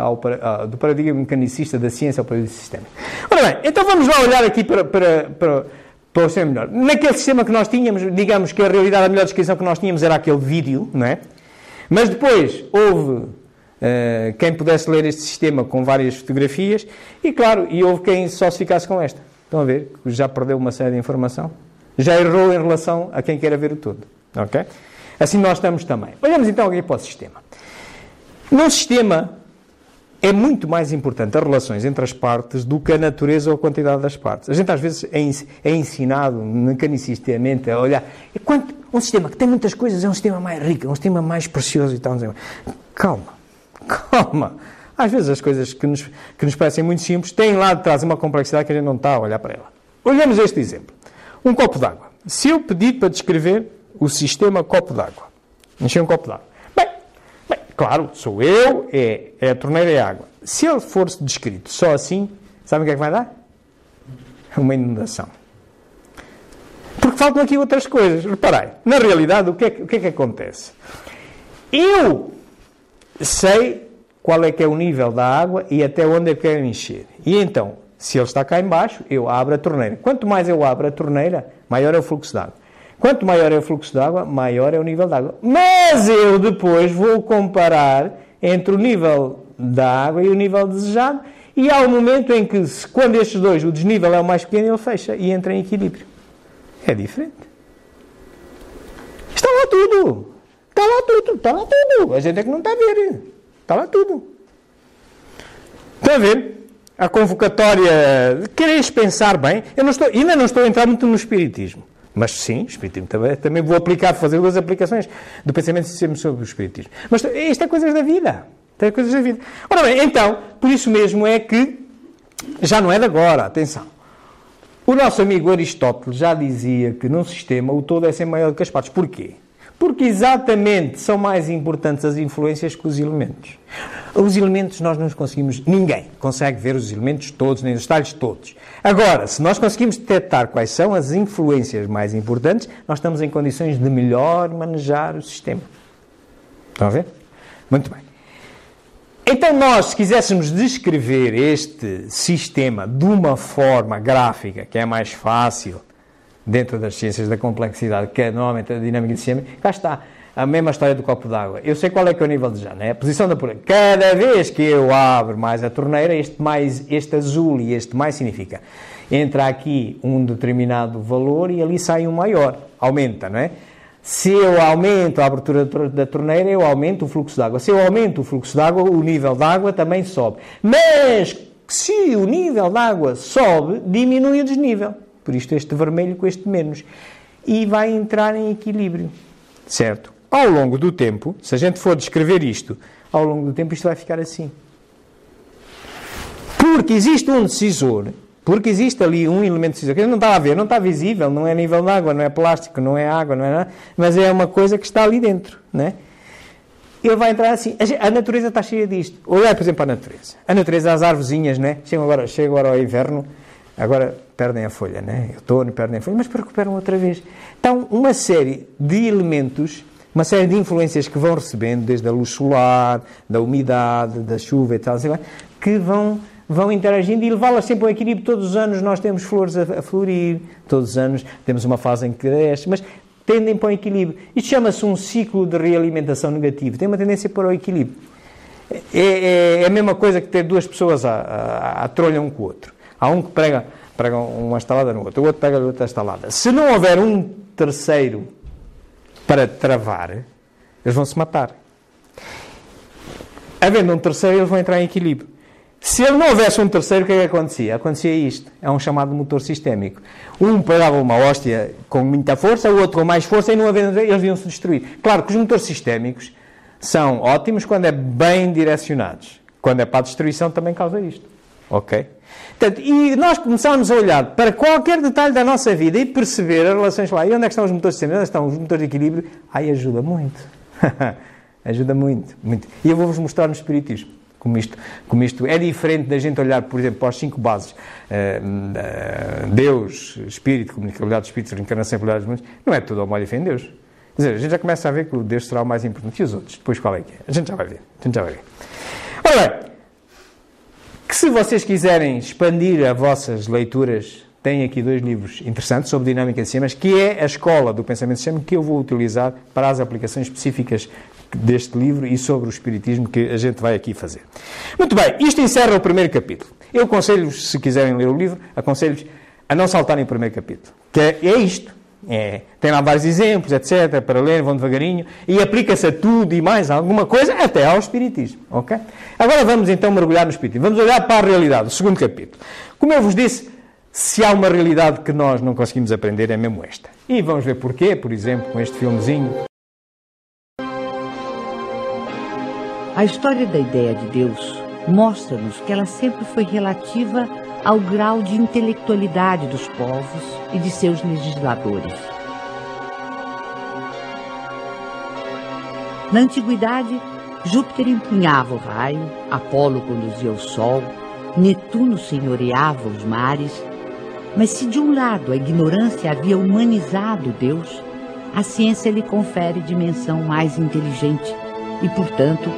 do paradigma mecanicista da ciência ao paradigma sistémico. Ora bem, então vamos lá olhar aqui para o sistema melhor. Naquele sistema que nós tínhamos, digamos que a realidade, a melhor descrição que nós tínhamos era aquele vídeo, não é? Mas depois houve quem pudesse ler este sistema com várias fotografias e, claro, houve quem só se ficasse com esta. Estão a ver? Já perdeu uma série de informação. Já errou em relação a quem queira ver o todo. Ok? Assim nós estamos também. Olhamos então aqui para o sistema. Num sistema é muito mais importante as relações entre as partes do que a natureza ou a quantidade das partes. A gente às vezes é ensinado mecanicisticamente a olhar. Um sistema que tem muitas coisas é um sistema mais rico, é um sistema mais precioso e tal. Calma. Às vezes as coisas que nos parecem muito simples têm lá de trás uma complexidade que a gente não está a olhar para ela. Olhamos este exemplo. Um copo d'água. Se eu pedir para descrever o sistema copo d'água, encher um copo d'água. Bem, claro, sou eu, é a torneira e a água. Se ele for descrito só assim, sabem o que é que vai dar? Uma inundação. Porque faltam aqui outras coisas. Reparem, na realidade, o que é que acontece? Eu sei qual é que é o nível da água e até onde eu quero encher. E então, se ele está cá em baixo, eu abro a torneira. Quanto mais eu abro a torneira, maior é o fluxo de água. Quanto maior é o fluxo de água, maior é o nível de água. Mas eu depois vou comparar entre o nível da água e o nível desejado e há um momento em que, quando estes dois, o desnível é o mais pequeno, ele fecha e entra em equilíbrio. É diferente. Está lá tudo. A gente é que não está a ver. Está lá tudo. Estão a ver? A convocatória... Quereis pensar bem? Ainda não estou a entrar muito no espiritismo. Mas sim, o espiritismo também vou fazer duas aplicações do pensamento sistêmico sobre o espiritismo. Mas isto é coisas da vida. Ora bem, então, por isso mesmo é que já não é de agora, atenção. O nosso amigo Aristóteles já dizia que num sistema o todo é sempre maior do que as partes. Porquê? Porque exatamente são mais importantes as influências que os elementos. Os elementos nós não conseguimos, ninguém consegue ver os elementos todos, nem os detalhes todos. Agora, se nós conseguimos detectar quais são as influências mais importantes, nós estamos em condições de melhor manejar o sistema. Estão a ver? Muito bem. Então nós, se quiséssemos descrever este sistema de uma forma gráfica, que é mais fácil, dentro das ciências da complexidade, que é normalmente a dinâmica de sistema, cá está a mesma história do copo d'água. Eu sei qual é que é o nível desejado, é a posição da poeira. Cada vez que eu abro mais a torneira, este azul e este mais significa entra aqui um determinado valor e ali sai um maior. Aumenta, não é? Se eu aumento a abertura da torneira, eu aumento o fluxo de água. Se eu aumento o fluxo de água, o nível de água também sobe. Mas se o nível de água sobe, diminui o desnível. Por isto este vermelho com este menos. E vai entrar em equilíbrio. Certo? Ao longo do tempo, se a gente for descrever isto, ao longo do tempo isto vai ficar assim. Porque existe um decisor, porque existe ali um elemento decisor, que a gente não está a ver, não está visível, não é nível de água, não é plástico, não é água, não é nada, mas é uma coisa que está ali dentro. Não é? Ele vai entrar assim. A natureza está cheia disto. Olhar, por exemplo, para a natureza. A natureza, as arvorezinhas, né? Chega agora ao inverno, agora perdem a folha, né? Outono, perdem a folha, mas recuperam outra vez. Então, uma série de elementos, uma série de influências que vão recebendo, desde a luz solar, da umidade, da chuva e tal, assim, que vão interagindo e levá-las sempre ao equilíbrio. Todos os anos nós temos flores a florir, todos os anos temos uma fase em que cresce, mas tendem para o equilíbrio. Isto chama-se um ciclo de realimentação negativo. Tem uma tendência para o equilíbrio. É a mesma coisa que ter duas pessoas a trolha um com o outro. Há um que prega uma estalada no outro, o outro pega outra estalada. Se não houver um terceiro para travar, eles vão se matar. Havendo um terceiro, eles vão entrar em equilíbrio. Se ele não houvesse um terceiro, o que é que acontecia? Acontecia isto. É um chamado motor sistémico. Um pegava uma hóstia com muita força, o outro com mais força, e não havendo, eles iam-se destruir. Claro que os motores sistémicos são ótimos quando é bem direcionados. Quando é para a destruição, também causa isto. Ok? Portanto, e nós começamos a olhar para qualquer detalhe da nossa vida e perceber as relações lá. E onde é que estão os motores sistémicos? Onde estão os motores de equilíbrio? Aí ajuda muito. Ajuda muito, muito. E eu vou-vos mostrar no Espiritismo como isto é diferente da gente olhar, por exemplo, para as 5 bases, Deus, Espírito, comunicabilidade de Espírito, reencarnação e pluralidade dos mundos, não é tudo ao molho e fé em Deus. Quer dizer, a gente já começa a ver que o Deus será o mais importante. E os outros? Depois qual é que é? A gente já vai ver. Ora bem, que se vocês quiserem expandir as vossas leituras, tem aqui 2 livros interessantes sobre dinâmica de sistemas, que é a escola do pensamento sistémico que eu vou utilizar para as aplicações específicas deste livro e sobre o espiritismo que a gente vai aqui fazer. Muito bem, isto encerra o primeiro capítulo. Eu aconselho-vos, se quiserem ler o livro, aconselho-vos a não saltarem o primeiro capítulo, que é isto. Tem lá vários exemplos, etc., para ler, vão devagarinho, e aplica-se a tudo e mais alguma coisa, até ao espiritismo, ok? Agora vamos então mergulhar no espiritismo. Vamos olhar para a realidade, o segundo capítulo. Como eu vos disse, se há uma realidade que nós não conseguimos aprender, é mesmo esta. E vamos ver porquê, por exemplo, com este filmezinho. A história da ideia de Deus mostra-nos que ela sempre foi relativa ao grau de intelectualidade dos povos e de seus legisladores. Na antiguidade, Júpiter empunhava o raio, Apolo conduzia o sol, Netuno senhoreava os mares, mas se de um lado a ignorância havia humanizado Deus, a ciência lhe confere dimensão mais inteligente e, portanto,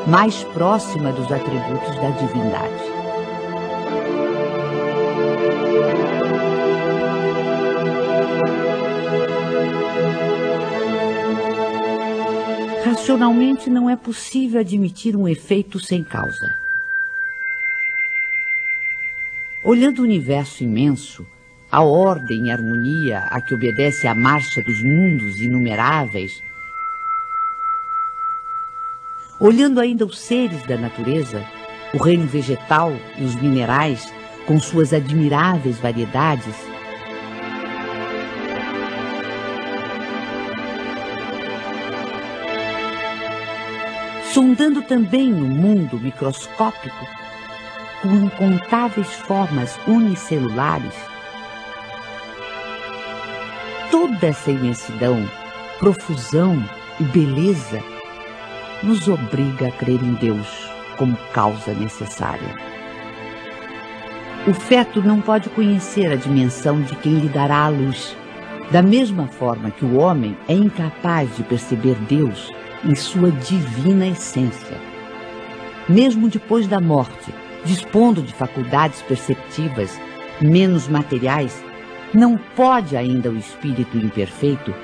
mais próxima dos atributos da divindade. Racionalmente não é possível admitir um efeito sem causa. Olhando o universo imenso, a ordem e harmonia a que obedece a marcha dos mundos inumeráveis, olhando ainda os seres da natureza, o reino vegetal e os minerais, com suas admiráveis variedades, sondando também o mundo microscópico, com incontáveis formas unicelulares, toda essa imensidão, profusão e beleza nos obriga a crer em Deus como causa necessária. O feto não pode conhecer a dimensão de quem lhe dará a luz, da mesma forma que o homem é incapaz de perceber Deus em sua divina essência. Mesmo depois da morte, dispondo de faculdades perceptivas menos materiais, não pode ainda o espírito imperfeito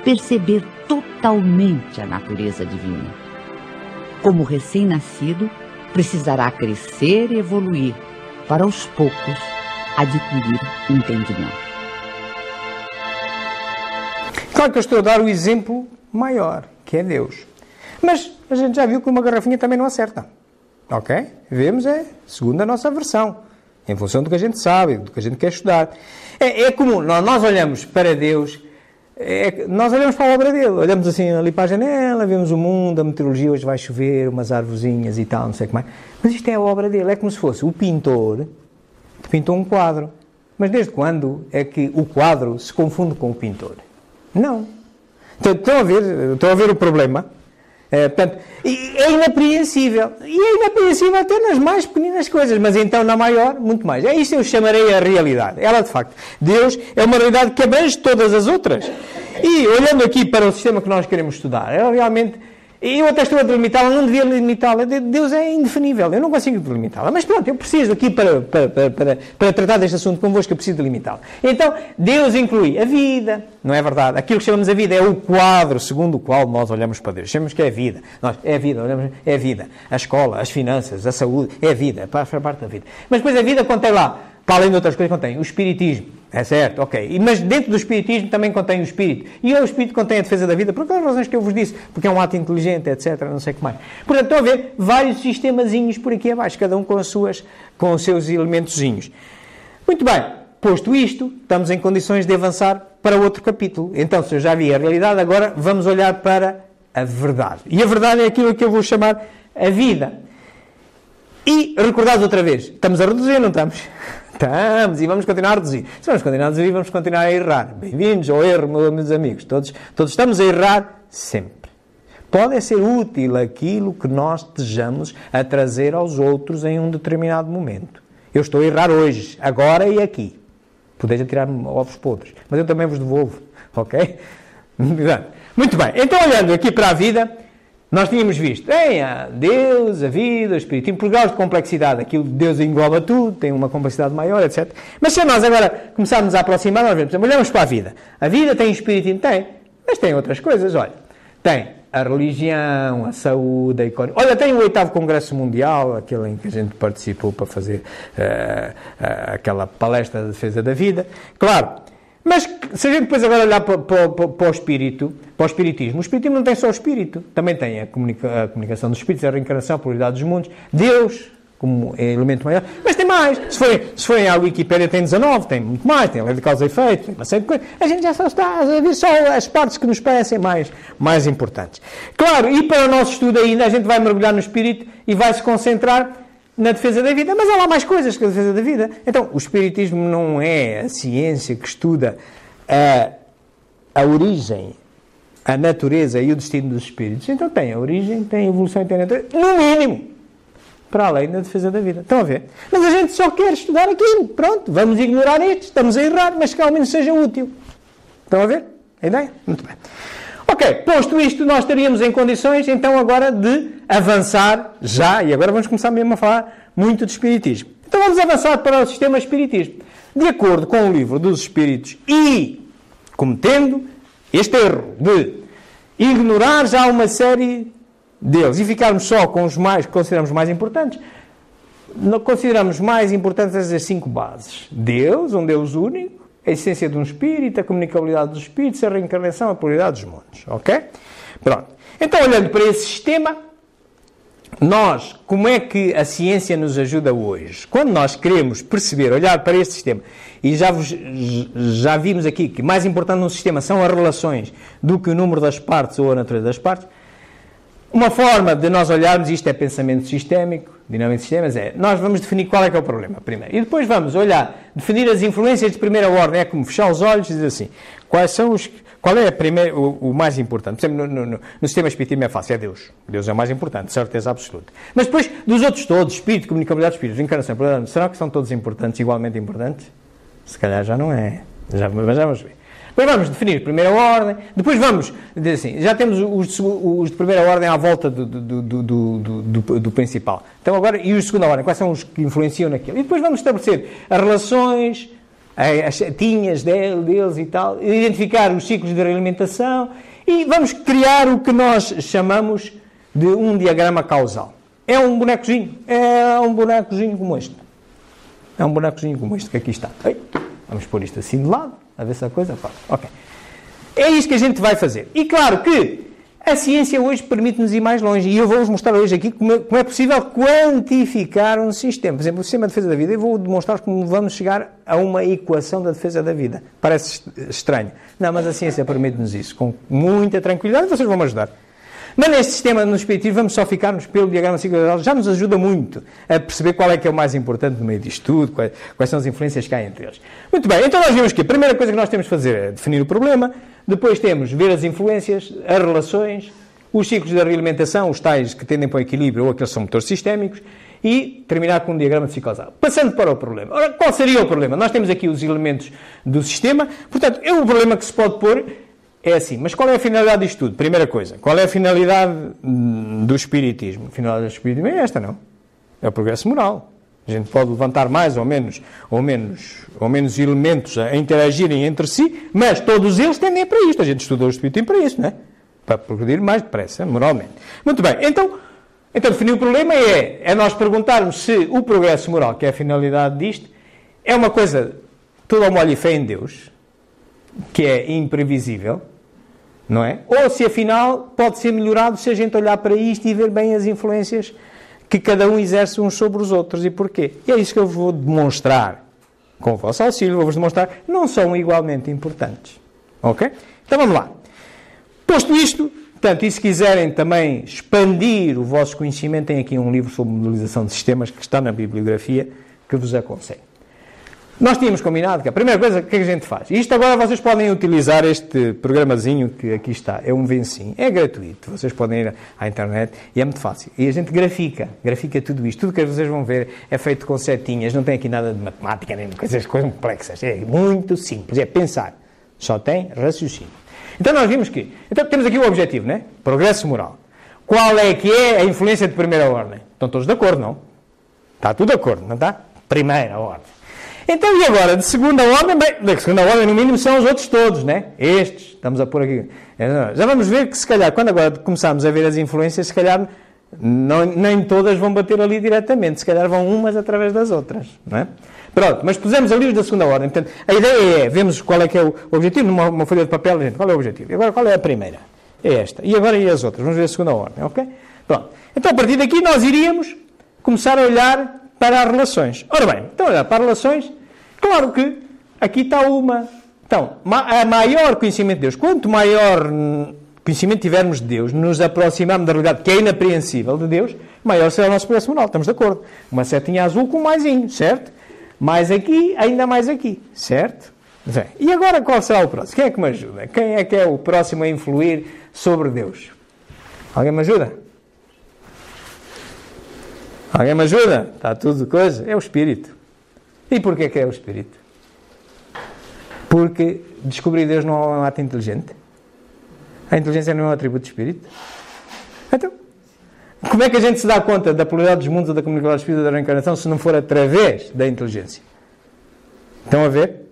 perceber totalmente a natureza divina. Como recém-nascido, precisará crescer e evoluir para aos poucos adquirir entendimento. Claro que eu estou a dar o exemplo maior, que é Deus. Mas a gente já viu que uma garrafinha também não acerta. Ok? Vemos segundo a nossa versão, em função do que a gente sabe, do que a gente quer estudar. É comum, nós olhamos para Deus, nós olhamos para a obra dele, olhamos assim ali para a janela, vemos o mundo, a meteorologia, hoje vai chover, umas arvorezinhas e tal, não sei o que mais. Mas isto é a obra dele, é como se fosse o pintor que pintou um quadro. Mas desde quando é que o quadro se confunde com o pintor? Não. Então, estão a ver o problema? Portanto, é inapreensível. E é inapreensível até nas mais pequenas coisas, mas então na maior, muito mais. É isso que eu chamarei a realidade. Ela, de facto, Deus é uma realidade que abrange todas as outras. E olhando aqui para o sistema que nós queremos estudar, ela realmente... Eu até estou a delimitá-la, não devia delimitá-la. Deus é indefinível, eu não consigo delimitá-la. Mas pronto, eu preciso aqui para tratar deste assunto convosco, eu preciso delimitá-la. Então, Deus inclui a vida, não é verdade? Aquilo que chamamos a vida é o quadro segundo o qual nós olhamos para Deus. Chamamos que é a vida. É a vida, olhamos, é a vida. A escola, as finanças, a saúde, é a vida, faz parte da vida. Mas depois a vida contém lá, para além de outras coisas, contém o espiritismo. É certo, ok. Mas dentro do espiritismo também contém o espírito. E o espírito contém a defesa da vida, por aquelas razões que eu vos disse, porque é um ato inteligente, etc, não sei o que mais. Portanto, estão a ver vários sistemazinhos por aqui abaixo, cada um com os seus elementozinhos. Muito bem, posto isto, estamos em condições de avançar para outro capítulo. Então, se eu já vi a realidade, agora vamos olhar para a verdade. E a verdade é aquilo que eu vou chamar a vida. E, recordados outra vez, estamos a reduzir, não estamos? Estamos, e vamos continuar a reduzir. Se vamos continuar a reduzir, vamos continuar a errar. Bem-vindos ao erro, meus amigos. Todos estamos a errar sempre. pode ser útil aquilo que nós desejamos a trazer aos outros em um determinado momento. Eu estou a errar hoje, agora e aqui. Podeis atirar-me ovos podres, mas eu também vos devolvo, ok? Muito bem, então olhando aqui para a vida, nós tínhamos visto, Deus, a vida, o Espiritismo, por graus de complexidade, aquilo de Deus engloba tudo, tem uma complexidade maior, etc. Mas se nós agora começarmos a aproximar, nós vemos, olhamos para a vida. A vida tem Espiritismo? Tem, mas tem outras coisas, olha. Tem a religião, a saúde, a economia. Olha, tem o 8º Congresso Mundial, aquele em que a gente participou para fazer aquela palestra de defesa da vida. Claro. Mas se a gente depois agora olhar para o espírito, para o espiritismo, o espiritismo não tem só o espírito, também tem a comunicação dos espíritos, a reencarnação, a pluralidade dos mundos, Deus como elemento maior, mas tem mais. Se forem à Wikipédia tem 19, tem muito mais, tem a lei de causa e efeito, tem uma série de coisas. A gente já só está a ver só as partes que nos parecem mais importantes. Claro, e para o nosso estudo ainda, a gente vai mergulhar no espírito e vai se concentrar na defesa da vida, mas há lá mais coisas que a defesa da vida. Então, o espiritismo não é a ciência que estuda a origem, a natureza e o destino dos espíritos. Então tem a origem, tem a evolução e tem a natureza, no mínimo, para além da defesa da vida. Estão a ver? Mas a gente só quer estudar aquilo. Pronto, vamos ignorar isto, estamos a errar, mas que ao menos seja útil. Estão a ver a ideia? Muito bem. Ok, posto isto, nós estaríamos em condições, então, agora de avançar já, e agora vamos começar mesmo a falar muito de espiritismo. Então vamos avançar para o sistema espiritismo. De acordo com o livro dos Espíritos e cometendo este erro de ignorar já uma série deles e ficarmos só com os mais que consideramos mais importantes, não consideramos mais importantes as 5 bases. Deus, um Deus único, a essência de um espírito, a comunicabilidade dos espíritos, a reencarnação, a pluralidade dos mundos. Ok? Pronto. Então, olhando para esse sistema, nós, como é que a ciência nos ajuda hoje? Quando nós queremos perceber, olhar para este sistema, e já vimos aqui que mais importante num sistema são as relações do que o número das partes ou a natureza das partes, uma forma de nós olharmos, isto é pensamento sistémico, dinâmico de sistemas, nós vamos definir qual é que é o problema primeiro. E depois vamos olhar, definir as influências de primeira ordem, é como fechar os olhos e dizer assim, qual é o mais importante? Por exemplo, no sistema espiritismo é fácil, é Deus. Deus é o mais importante, certeza absoluta. Mas depois, dos outros todos, espírito, comunicabilidade de espíritos, reencarnação, será que são todos importantes, igualmente importantes? Se calhar já não é. Mas já vamos ver. Depois vamos definir primeira ordem, depois vamos dizer assim, já temos os de primeira ordem à volta do principal. Então agora, e os de segunda ordem, quais são os que influenciam naquilo? E depois vamos estabelecer as relações, as setinhas deles e tal, identificar os ciclos de realimentação e vamos criar o que nós chamamos de um diagrama causal. É um bonecozinho como este. É um bonecozinho como este que aqui está. Vamos pôr isto assim de lado. A ver se a coisa faz. Ok. É isto que a gente vai fazer. E claro que a ciência hoje permite-nos ir mais longe. E eu vou-vos mostrar hoje aqui como é possível quantificar um sistema. Por exemplo, o sistema de defesa da vida. Eu vou demonstrar como vamos chegar a uma equação da defesa da vida. Parece estranho. Não, mas a ciência permite-nos isso. Com muita tranquilidade. E vocês vão me ajudar. Mas neste sistema, no espiritismo, vamos só ficar-nos pelo diagrama ciclo. Já nos ajuda muito a perceber qual é que é o mais importante no meio disto tudo, quais são as influências que há entre eles. Muito bem, então nós vimos que a primeira coisa que nós temos de fazer é definir o problema, depois temos ver as influências, as relações, os ciclos da realimentação, os tais que tendem para o equilíbrio ou aqueles que são motores sistémicos, e terminar com um diagrama de ciclo causal. Passando para o problema. Ora, qual seria o problema? Nós temos aqui os elementos do sistema, portanto, o problema que se pode pôr é assim, mas qual é a finalidade disto tudo? Primeira coisa, qual é a finalidade do espiritismo? A finalidade do espiritismo é esta, não? É o progresso moral. A gente pode levantar mais ou menos elementos a interagirem entre si, mas todos eles tendem para isto. A gente estudou o espiritismo para isso, não é? Para progredir mais depressa, moralmente. Muito bem, então definir o problema é nós perguntarmos se o progresso moral, que é a finalidade disto, é uma coisa toda ao molho e fé em Deus, que é imprevisível, não é? Ou se afinal pode ser melhorado se a gente olhar para isto e ver bem as influências que cada um exerce uns sobre os outros e porquê. E é isso que eu vou demonstrar com o vosso auxílio, vou-vos demonstrar que não são igualmente importantes. Ok? Então vamos lá. Posto isto, portanto, e se quiserem também expandir o vosso conhecimento, tem aqui um livro sobre modelização de sistemas que está na bibliografia que vos aconselho. Nós tínhamos combinado que a primeira coisa que a gente faz, e isto agora vocês podem utilizar este programazinho que aqui está, é um Vencim, é gratuito, vocês podem ir à internet e é muito fácil. E a gente grafica tudo isto, tudo que vocês vão ver é feito com setinhas, não tem aqui nada de matemática, nem coisas complexas, é muito simples, é pensar, só tem raciocínio. Então nós vimos que, então temos aqui o objetivo, né? Progresso moral. Qual é que é a influência de primeira ordem? Estão todos de acordo, não? Está tudo de acordo, não está? Primeira ordem. Então, e agora, de segunda ordem? Bem, de segunda ordem, no mínimo, são os outros todos, né? Estes, estamos a pôr aqui. Já vamos ver que, se calhar, quando agora começarmos a ver as influências, se calhar, nem todas vão bater ali diretamente. Se calhar vão umas através das outras, não é? Pronto, mas pusemos ali os da segunda ordem. Portanto, a ideia é, vemos qual é que é o objetivo, numa folha de papel, gente, qual é o objetivo? E agora, qual é a primeira? É esta. E agora, e as outras? Vamos ver a segunda ordem, ok? Pronto. Então, a partir daqui, nós iríamos começar a olhar para as relações. Ora bem, então, olhar para as relações, claro que aqui está uma. Então, a maior conhecimento de Deus, quanto maior conhecimento tivermos de Deus, nos aproximarmos da realidade que é inapreensível de Deus, maior será o nosso progresso moral. Estamos de acordo? Uma setinha azul com um maisinho, certo? Mais aqui, ainda mais aqui, certo? E agora qual será o próximo? Quem é que me ajuda? Quem é que é o próximo a influir sobre Deus? Alguém me ajuda? Alguém me ajuda? Está tudo de coisa? É o Espírito. E porquê que é o Espírito? Porque descobrir Deus não é um ato inteligente. A inteligência não é um atributo de Espírito. Então, como é que a gente se dá conta da pluralidade dos mundos ou da comunicação do Espírito da reencarnação se não for através da inteligência? Estão a ver?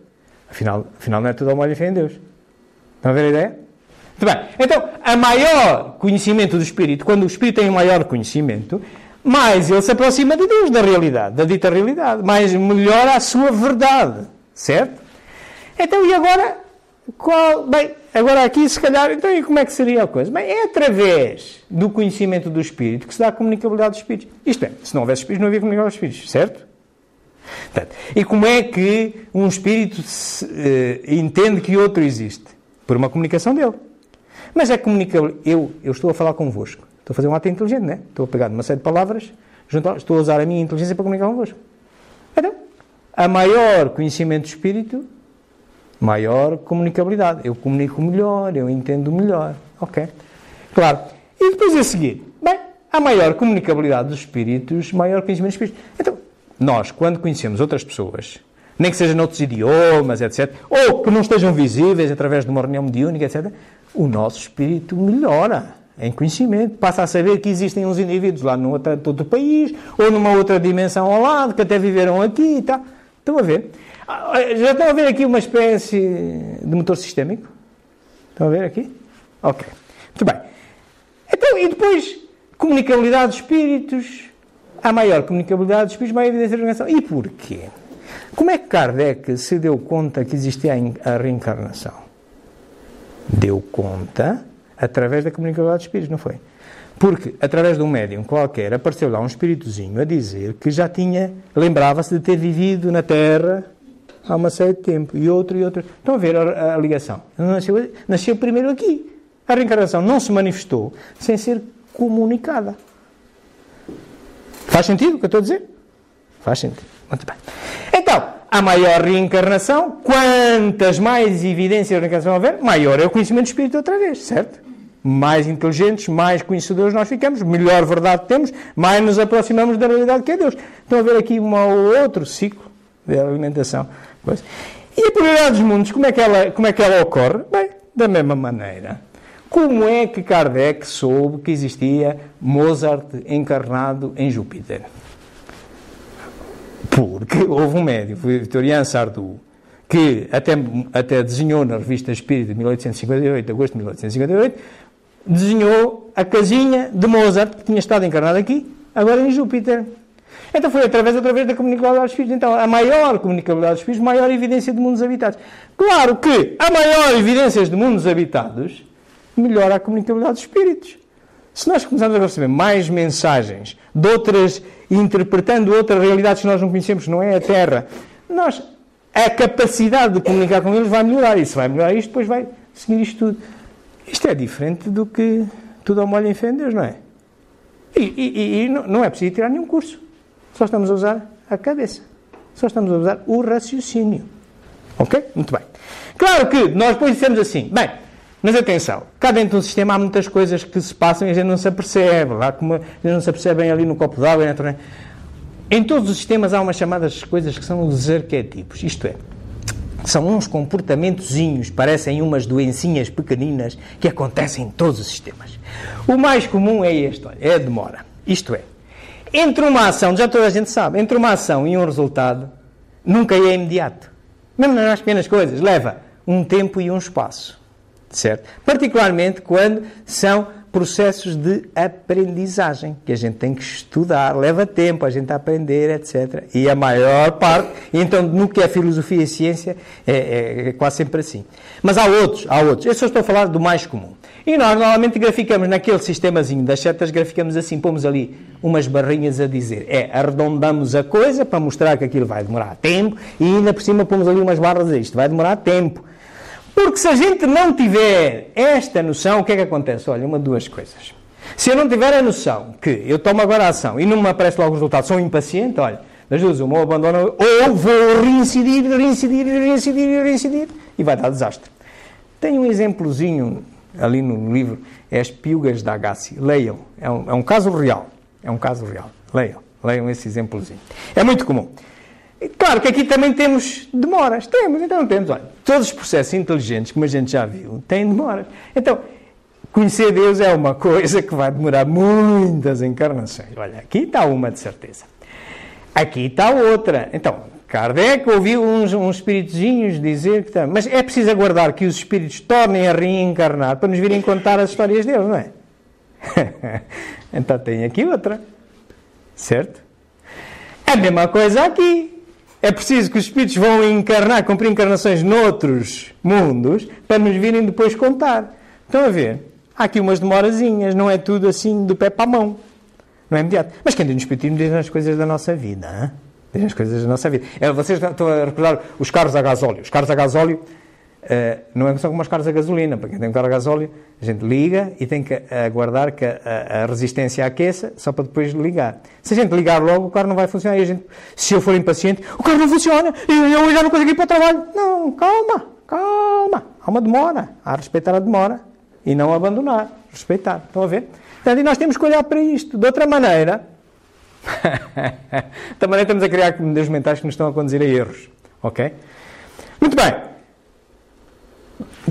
Afinal não é tudo ao molho e fé em Deus. Estão a ver a ideia? Muito bem. Então, a maior conhecimento do Espírito, quando o Espírito tem um maior conhecimento, mais ele se aproxima de Deus, da realidade, da dita realidade, mais melhora a sua verdade, certo? Então, e agora, bem, agora aqui se calhar, então e como é que seria a coisa? Bem, é através do conhecimento do Espírito que se dá a comunicabilidade dos Espíritos. Isto é, se não houvesse Espíritos, não havia comunicabilidade dos Espíritos, certo? Portanto, e como é que um Espírito entende que outro existe? Por uma comunicação dele. Mas é comunicável. Eu estou a falar convosco. Estou a fazer um ato inteligente, não é? Estou a pegar uma série de palavras, estou a usar a minha inteligência para comunicar convosco. Então, a maior conhecimento do Espírito, maior comunicabilidade. Eu comunico melhor, eu entendo melhor. Ok? Claro. E depois a seguir, bem, a maior comunicabilidade dos Espíritos, maior conhecimento dos Espíritos. Então, nós, quando conhecemos outras pessoas, nem que seja noutros idiomas, etc., ou que não estejam visíveis através de uma reunião mediúnica, etc., o nosso espírito melhora em conhecimento, passa a saber que existem uns indivíduos lá num outro país, ou numa outra dimensão ao lado, que até viveram aqui e tal. Estão a ver? Já estão a ver aqui uma espécie de motor sistémico? Estão a ver aqui? Ok. Muito bem. Então, e depois, comunicabilidade dos espíritos. A maior comunicabilidade dos espíritos, maior evidência da reencarnação. E porquê? Como é que Kardec se deu conta que existia a reencarnação? Deu conta através da comunicabilidade dos espíritos, não foi? Porque, através de um médium qualquer, apareceu lá um espíritozinho a dizer que já lembrava-se de ter vivido na Terra há uma série de tempo. E outro. Estão a ver a ligação? Nasceu primeiro aqui. A reencarnação não se manifestou sem ser comunicada. Faz sentido o que eu estou a dizer? Faz sentido. Muito bem. Então, a maior reencarnação, quantas mais evidências de reencarnação houver, maior é o conhecimento do Espírito outra vez, certo? Mais inteligentes, mais conhecedores nós ficamos, melhor verdade temos, mais nos aproximamos da realidade que é Deus. Estão a ver aqui um outro ciclo de alimentação. E a pluralidade dos mundos, como é que ela ocorre? Bem, da mesma maneira. Como é que Kardec soube que existia Mozart encarnado em Júpiter? Porque houve um médium, foi Victorien Sardou, que até desenhou na Revista Espírita de 1858, agosto de 1858, desenhou a casinha de Mozart, que tinha estado encarnado aqui, agora em Júpiter. Então foi através da comunicabilidade dos espíritos. Então, a maior comunicabilidade dos espíritos, maior evidência de mundos habitados. Claro que a maior evidência de mundos habitados melhora a comunicabilidade dos espíritos. Se nós começarmos a receber mais mensagens de outras, interpretando outras realidades que nós não conhecemos, que não é a Terra, a capacidade de comunicar com eles vai melhorar. E se vai melhorar isto, depois vai seguir isto tudo. Isto é diferente do que tudo ao molho em fé em Deus, não é? E não é preciso tirar nenhum curso. Só estamos a usar a cabeça. Só estamos a usar o raciocínio. Ok? Muito bem. Claro que nós depois dissemos assim, bem, mas atenção, cá dentro do sistema há muitas coisas que se passam e a gente não se apercebe. Lá como a gente não se apercebe ali no copo d'água. Em todos os sistemas há umas chamadas coisas que são os arquétipos. Isto é, são uns comportamentozinhos, parecem umas doencinhas pequeninas que acontecem em todos os sistemas. O mais comum é este, olha, é a demora. Isto é, entre uma ação, já toda a gente sabe, entre uma ação e um resultado, nunca é imediato. Mesmo nas pequenas coisas, leva um tempo e um espaço. Certo? Particularmente quando são processos de aprendizagem, que a gente tem que estudar, leva tempo a gente a aprender, etc. E a maior parte, então no que é filosofia e ciência, é quase sempre assim. Mas há outros. Eu só estou a falar do mais comum. E nós normalmente graficamos naquele sistemazinho das setas, graficamos assim, pomos ali umas barrinhas a dizer, arredondamos a coisa para mostrar que aquilo vai demorar tempo e ainda por cima pomos ali umas barras a dizer, isto vai demorar tempo. Porque se a gente não tiver esta noção, o que é que acontece? Olha, uma de duas coisas. Se eu não tiver a noção que eu tomo agora a ação e não me aparece logo o resultado, sou impaciente, olha, das duas, ou abandono, ou vou reincidir, e vai dar desastre. Tem um exemplozinho ali no livro, é as piugas da Agassi. Leiam, é um caso real. Leiam esse exemplozinho. É muito comum. Claro que aqui também temos demoras. Então não temos. Olha, todos os processos inteligentes, como a gente já viu, têm demoras. Então, conhecer Deus é uma coisa que vai demorar muitas encarnações. Olha, aqui está uma de certeza. Aqui está outra. Então, Kardec ouviu uns espíritozinhos dizer que... Mas é preciso aguardar que os espíritos tornem a reencarnar para nos virem contar as histórias deles, não é? Então tem aqui outra. Certo? A mesma coisa aqui. É preciso que os espíritos vão encarnar, cumprir encarnações noutros mundos, para nos virem depois contar. Estão a ver? Há aqui umas demorazinhas, não é tudo assim do pé para a mão. Não é imediato. Mas quem diz no espiritismo diz as coisas da nossa vida. Hein? Diz as coisas da nossa vida. Vocês estão a recordar os carros a gasóleo. Os carros a gasóleo não são como os carros a gasolina. Para quem tem um carro a gasóleo, a gente liga e tem que aguardar que a resistência aqueça, só para depois ligar. Se a gente ligar logo, o carro não vai funcionar. E a gente, se eu for impaciente, o carro não funciona, eu já não consigo ir para o trabalho. Não, calma. Há uma demora. Há a respeitar a demora e não abandonar. Respeitar. Estão a ver? Portanto, e nós temos que olhar para isto. De outra maneira, também estamos a criar modelos mentais que nos estão a conduzir a erros. Ok? Muito bem.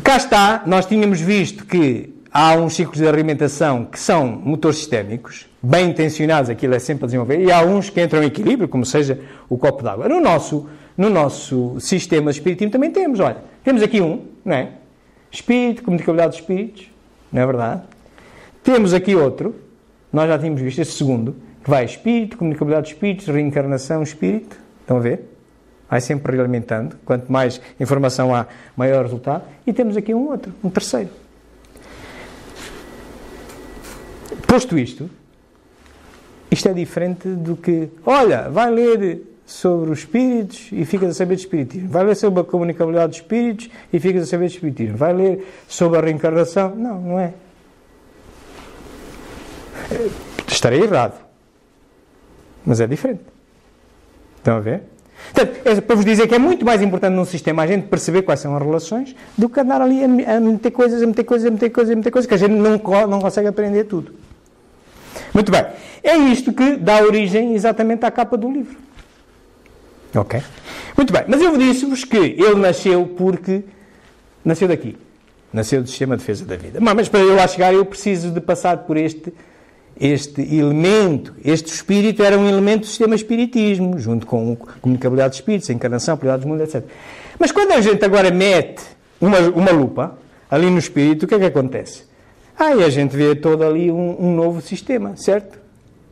Cá está, nós tínhamos visto que há uns ciclos de alimentação que são motores sistémicos, bem intencionados, aquilo é sempre a desenvolver, e há uns que entram em equilíbrio, como seja o copo d'água. No nosso sistema de espiritismo também temos, olha, temos aqui não é? Espírito, comunicabilidade de espíritos, não é verdade? Temos aqui outro, nós já tínhamos visto esse segundo, que vai espírito, comunicabilidade de espíritos, reencarnação, espírito, estão a ver? Vai sempre realimentando. Quanto mais informação há, maior resultado. E temos aqui um terceiro. Posto isto é diferente do que... Olha, vai ler sobre os espíritos e ficas a saber de espiritismo. Vai ler sobre a comunicabilidade dos espíritos e ficas a saber de espiritismo. Vai ler sobre a reencarnação. Não é. Estarei errado. Mas é diferente. Estão a ver? Portanto, é para vos dizer que é muito mais importante num sistema a gente perceber quais são as relações do que andar ali a meter coisas, que a gente não consegue aprender tudo. Muito bem. É isto que dá origem exatamente à capa do livro. Ok? Muito bem. Mas eu disse-vos que ele nasceu porque... Nasceu daqui. Nasceu do Sistema de Defesa da Vida. Mas para eu lá chegar eu preciso de passar por este elemento, este espírito era um elemento do sistema espiritismo, junto com a comunicabilidade de espíritos, a encarnação, a pluralidade do mundo, etc. Mas quando a gente agora mete uma lupa ali no espírito, o que é que acontece? Aí a gente vê todo ali um novo sistema, certo?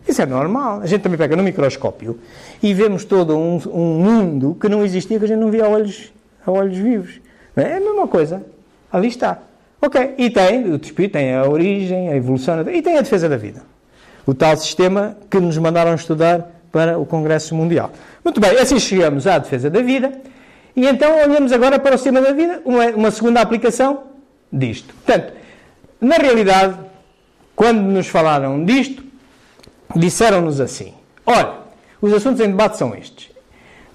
Isso é normal. A gente também pega no microscópio e vemos todo um mundo que não existia, que a gente não via a olhos vivos. É a mesma coisa. Ali está. Ok. E o espírito tem a origem, a evolução, e tem a defesa da vida. O tal sistema que nos mandaram estudar para o Congresso Mundial. Muito bem, assim chegamos à defesa da vida, e então olhamos agora para o sistema da vida, uma segunda aplicação disto. Portanto, na realidade, quando nos falaram disto, disseram-nos assim, olha, os assuntos em debate são estes.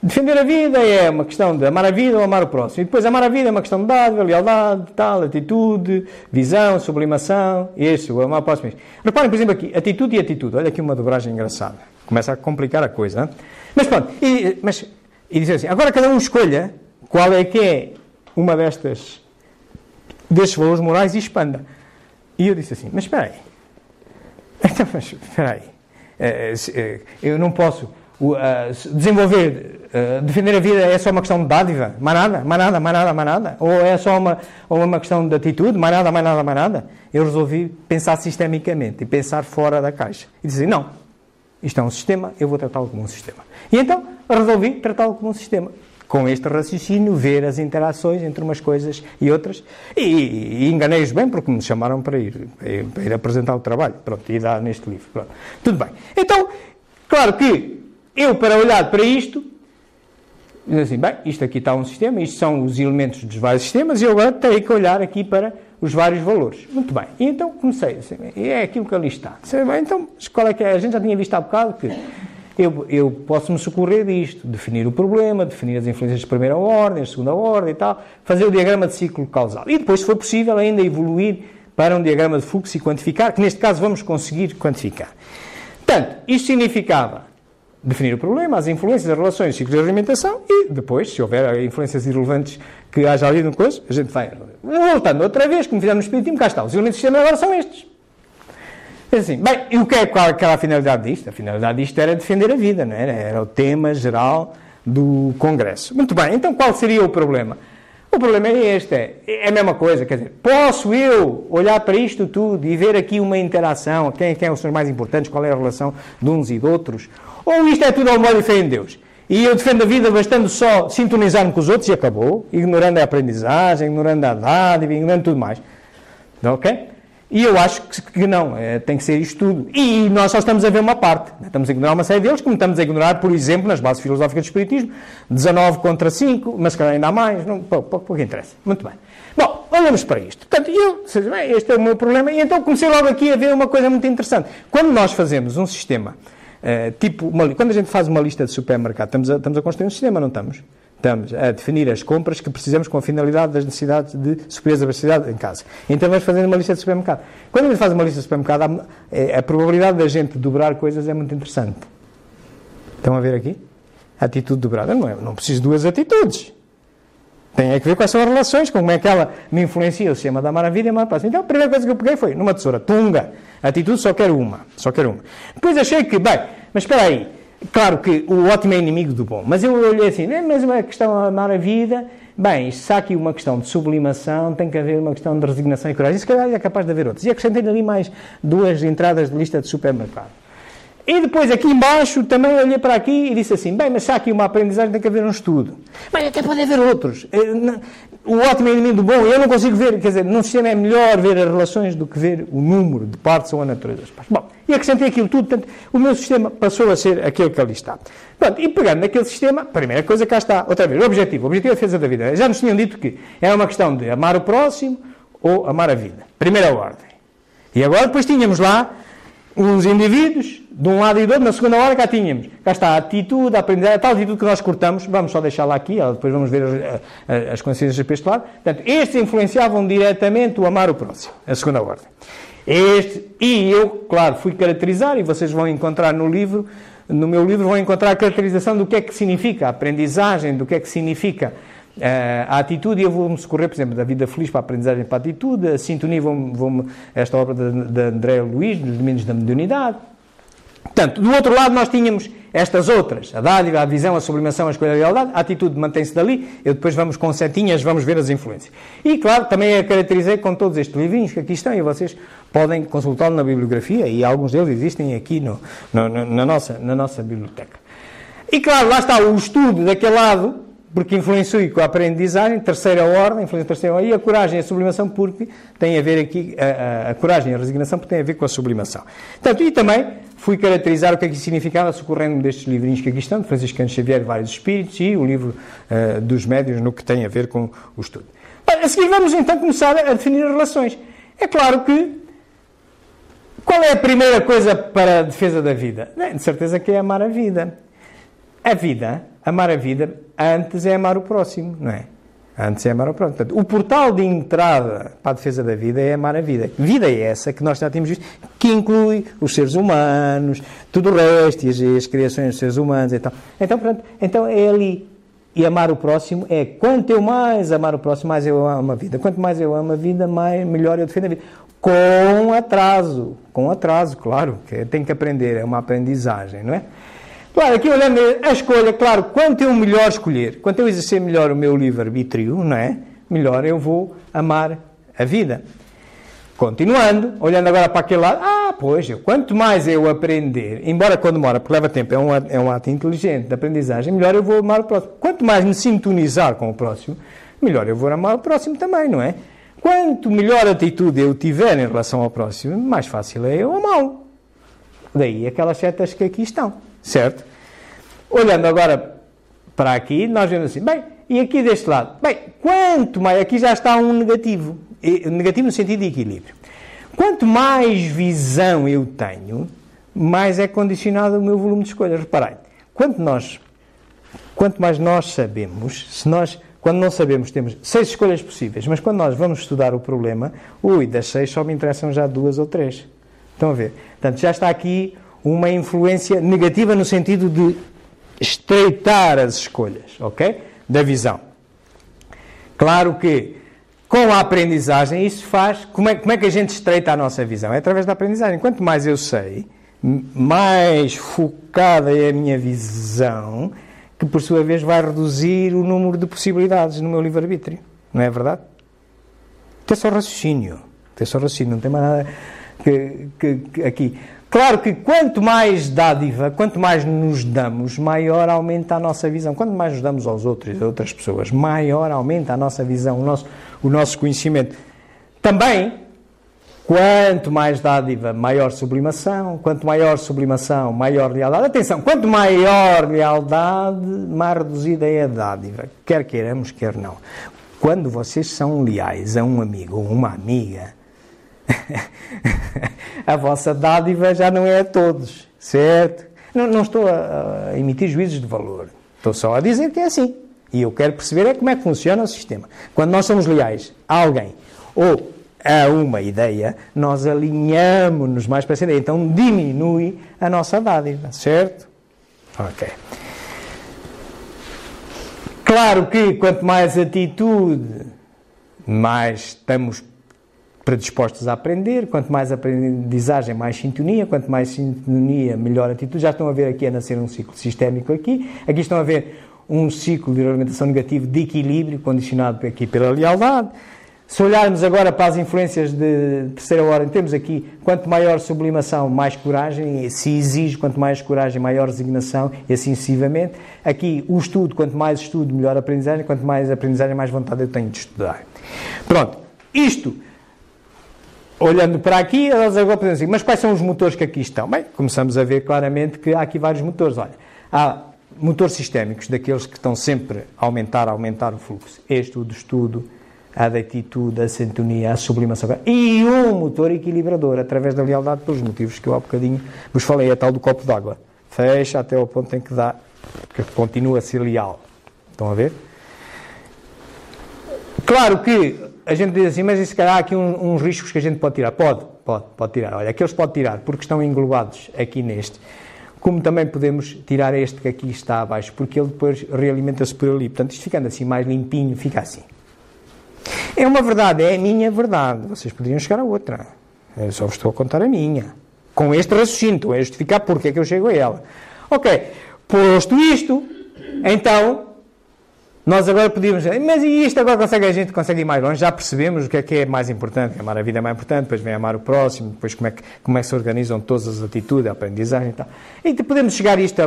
Defender a vida é uma questão de amar a vida ou amar o próximo. E depois amar a vida é uma questão de dádiva, lealdade, tal, atitude, visão, sublimação, isso, amar o próximo. Reparem, por exemplo, aqui, atitude e atitude. Olha aqui uma dobragem engraçada. Começa a complicar a coisa. Hein? Mas pronto, e diz assim, agora cada um escolha qual é que é uma destes valores morais e expanda. E eu disse assim, mas espera aí. Então, mas espera aí. Eu não posso desenvolver, defender a vida é só uma questão de dádiva? Mais nada? Ou é só uma questão de atitude? Mais nada? Eu resolvi pensar sistemicamente e pensar fora da caixa. E dizer, não, isto é um sistema, eu vou tratá-lo como um sistema. E então resolvi tratá-lo como um sistema. Com este raciocínio, ver as interações entre umas coisas e outras. E enganei-os bem, porque me chamaram para ir apresentar o trabalho. Pronto, e dar neste livro. Pronto. Tudo bem. Então, claro que eu, para olhar para isto, diz assim, bem, isto aqui está um sistema, isto são os elementos dos vários sistemas, e eu agora tenho que olhar aqui para os vários valores. Muito bem. E então comecei, assim, é aquilo que ali está. Bem, então, qual é que é? A gente já tinha visto há bocado que eu posso me socorrer disto, definir o problema, definir as influências de primeira ordem, de segunda ordem e tal, fazer o diagrama de ciclo causal. E depois, se for possível, ainda evoluir para um diagrama de fluxo e quantificar, que neste caso vamos conseguir quantificar. Portanto, isto significava definir o problema, as influências, as relações, os ciclos de alimentação e depois, se houver influências irrelevantes que haja ali no coisa, a gente vai voltando outra vez, como fizemos no Espiritismo, cá está. Os elementos do sistema agora são estes. É assim, bem, e qual era a finalidade disto? A finalidade disto era defender a vida, não era? Era o tema geral do Congresso. Muito bem, então qual seria o problema? O problema é este, é a mesma coisa, quer dizer, posso eu olhar para isto tudo e ver aqui uma interação, quem são os mais importantes, qual é a relação de uns e de outros, ou isto é tudo ao modo de fé em Deus? E eu defendo a vida bastando só sintonizar-me com os outros e acabou, ignorando a aprendizagem, ignorando a dádiva, ignorando tudo mais. Ok? E eu acho que não, tem que ser isto tudo. E nós só estamos a ver uma parte. Estamos a ignorar uma série deles, como estamos a ignorar, por exemplo, nas bases filosóficas do Espiritismo, 19 contra 5, mas se calhar ainda há mais, pouco interessa. Muito bem. Bom, olhamos para isto. Portanto, este é o meu problema, e então comecei logo aqui a ver uma coisa muito interessante. Quando nós fazemos um sistema, quando a gente faz uma lista de supermercado, estamos a construir um sistema, não estamos? Estamos a definir as compras que precisamos com a finalidade das necessidades de suprir a abastecidade em casa. Então vamos fazer uma lista de supermercado. Quando a gente faz uma lista de supermercado, a probabilidade da gente dobrar coisas é muito interessante. Estão a ver aqui? A atitude dobrada. Não preciso de duas atitudes. Tem a ver quais são as relações, como é que ela me influencia o sistema da maravilha e a próxima. Então a primeira coisa que eu peguei foi numa tesoura, tunga. A atitude só quero uma. Depois achei que, bem, mas espera aí. Claro que o ótimo é inimigo do bom, mas eu olhei assim, mas uma questão de amar a vida, bem, se há aqui uma questão de sublimação, tem que haver uma questão de resignação e coragem, e se calhar é capaz de haver outras. E acrescentei ali mais 2 entradas de lista de supermercado. E depois aqui embaixo também olhei para aqui e disse assim, bem, mas se há aqui uma aprendizagem tem que haver um estudo. Mas até pode haver outros. O ótimo é inimigo do bom, eu não consigo ver, quer dizer, num sistema é melhor ver as relações do que ver o número de partes ou a natureza das partes. Bom, e acrescentei aquilo tudo, portanto, o meu sistema passou a ser aquele que ali está. Pronto, e pegando naquele sistema, a primeira coisa cá está, outra vez, o objetivo é a defesa da vida. Já nos tinham dito que era uma questão de amar o próximo ou amar a vida. Primeira ordem. E agora depois tínhamos lá uns indivíduos, de um lado e do outro, na segunda hora cá tínhamos. Cá está a atitude, a aprendizagem, a tal atitude que nós cortamos, vamos só deixá-la aqui, depois vamos ver as consequências epistolares. Portanto, estes influenciavam diretamente o amar o próximo, a segunda ordem. E eu, claro, fui caracterizar, e vocês vão encontrar no meu livro vão encontrar a caracterização do que é que significa a aprendizagem, do que é que significa a atitude, e eu vou-me socorrer, por exemplo, da vida feliz para a aprendizagem para a atitude, a sintonia, esta obra de André Luiz, dos domínios da mediunidade. Portanto, do outro lado nós tínhamos estas outras, a dádiva, a visão, a sublimação, a escolha, a lealdade, a atitude mantém-se dali, eu depois vamos com setinhas, vamos ver as influências. E, claro, também a caracterizei com todos estes livrinhos que aqui estão, e vocês podem consultá-lo na bibliografia, e alguns deles existem aqui na nossa biblioteca. E, claro, lá está o estudo daquele lado, porque influenciou com a aprendizagem, terceira ordem, e a coragem e a sublimação, porque tem a ver aqui, a coragem e a resignação, porque tem a ver com a sublimação. Portanto, e também fui caracterizar o que é que significava, socorrendo destes livrinhos que aqui estão, de Francisco Cândido Xavier, Vários Espíritos, e o livro dos Médiuns, no que tem a ver com o estudo. A seguir vamos então começar a definir as relações. É claro que, qual é a primeira coisa para a defesa da vida? De certeza que é amar a vida. A vida, amar a vida antes é amar o próximo, não é? Antes é amar o próximo. Portanto, o portal de entrada para a defesa da vida é amar a vida. Vida é essa que nós já temos visto, que inclui os seres humanos, tudo o resto, e as criações dos seres humanos e tal. Então é ali. E amar o próximo é, quanto eu mais amar o próximo, mais eu amo a vida. Quanto mais eu amo a vida, melhor eu defendo a vida. Com atraso, claro, que tem que aprender, é uma aprendizagem, não é? Claro, aqui olhando a escolha, claro, quanto eu melhor escolher, quanto eu exercer melhor o meu livre-arbítrio, não é? Melhor eu vou amar a vida. Continuando, olhando agora para aquele lado, quanto mais eu aprender, embora quando demora, porque leva tempo, é um ato inteligente de aprendizagem, melhor eu vou amar o próximo. Quanto mais me sintonizar com o próximo, melhor eu vou amar o próximo também, não é? Quanto melhor atitude eu tiver em relação ao próximo, mais fácil é eu amá-lo. Daí aquelas setas que aqui estão, certo? Olhando agora para aqui, nós vemos assim, bem, e aqui deste lado? Bem, quanto mais, aqui já está um negativo. Negativo no sentido de equilíbrio. Quanto mais visão eu tenho, mais é condicionado o meu volume de escolhas. Reparem, quanto mais nós sabemos, quando não sabemos temos 6 escolhas possíveis, mas quando nós vamos estudar o problema, das 6 só me interessam já 2 ou 3. Estão a ver? Portanto, já está aqui uma influência negativa no sentido de estreitar as escolhas, ok? Da visão. Claro que com a aprendizagem, isso faz... Como é que a gente estreita a nossa visão? É através da aprendizagem. Quanto mais eu sei, mais focada é a minha visão, que por sua vez vai reduzir o número de possibilidades no meu livre-arbítrio. Não é verdade? Isto é só raciocínio. Não tem mais nada que aqui. Claro que quanto mais dádiva, quanto mais nos damos, maior aumenta a nossa visão. Quanto mais nos damos aos outros, a outras pessoas, maior aumenta a nossa visão, o nosso conhecimento. Também, quanto mais dádiva, maior sublimação. Quanto maior sublimação, maior lealdade. Atenção, quanto maior lealdade, mais reduzida é a dádiva. Quer queiramos, quer não. Quando vocês são leais a um amigo ou uma amiga, a vossa dádiva já não é a todos, certo? Não estou a emitir juízos de valor. Estou só a dizer que é assim. E eu quero perceber como é que funciona o sistema. Quando nós somos leais a alguém ou a uma ideia, nós alinhamos-nos mais para essa ideia. Então diminui a nossa dádiva, certo? Ok. Claro que quanto mais atitude, mais estamos predispostos a aprender, quanto mais aprendizagem, mais sintonia, quanto mais sintonia, melhor atitude. Já estão a ver aqui a nascer um ciclo sistémico aqui estão a ver um ciclo de alimentação negativo de equilíbrio, condicionado aqui pela lealdade. Se olharmos agora para as influências de terceira ordem, temos aqui, quanto maior sublimação, mais coragem, se exige, quanto mais coragem, maior resignação, e assim sucessivamente. Aqui, o estudo, quanto mais estudo, melhor aprendizagem, quanto mais aprendizagem, mais vontade eu tenho de estudar. Pronto, isto... Olhando para aqui, nós agora podemos dizer, mas quais são os motores que aqui estão? Bem, começamos a ver claramente que há aqui vários motores. Olha, há motores sistémicos, daqueles que estão sempre a aumentar o fluxo. O estudo, a atitude, a sintonia, a sublimação. E um motor equilibrador, através da lealdade, pelos motivos que eu há bocadinho vos falei, a tal do copo d'água. Fecha até ao ponto em que dá, que continua a ser leal. Estão a ver? Claro que a gente diz assim, mas se calhar há aqui uns riscos que a gente pode tirar. Pode tirar. Olha, aqueles pode tirar, porque estão englobados aqui neste. Como também podemos tirar este que aqui está abaixo, porque ele depois realimenta-se por ali. Portanto, isto ficando assim mais limpinho, fica assim. É uma verdade, é a minha verdade. Vocês poderiam chegar a outra. Eu só vos estou a contar a minha. Com este raciocínio, estou a justificar porque é que eu chego a ela. Ok, posto isto, então... Nós agora podíamos dizer, mas e isto agora a gente consegue ir mais longe? Já percebemos o que é mais importante, amar a vida é mais importante, depois vem amar o próximo, depois como é que se organizam todas as atitudes, a aprendizagem e tal. E podemos chegar a isto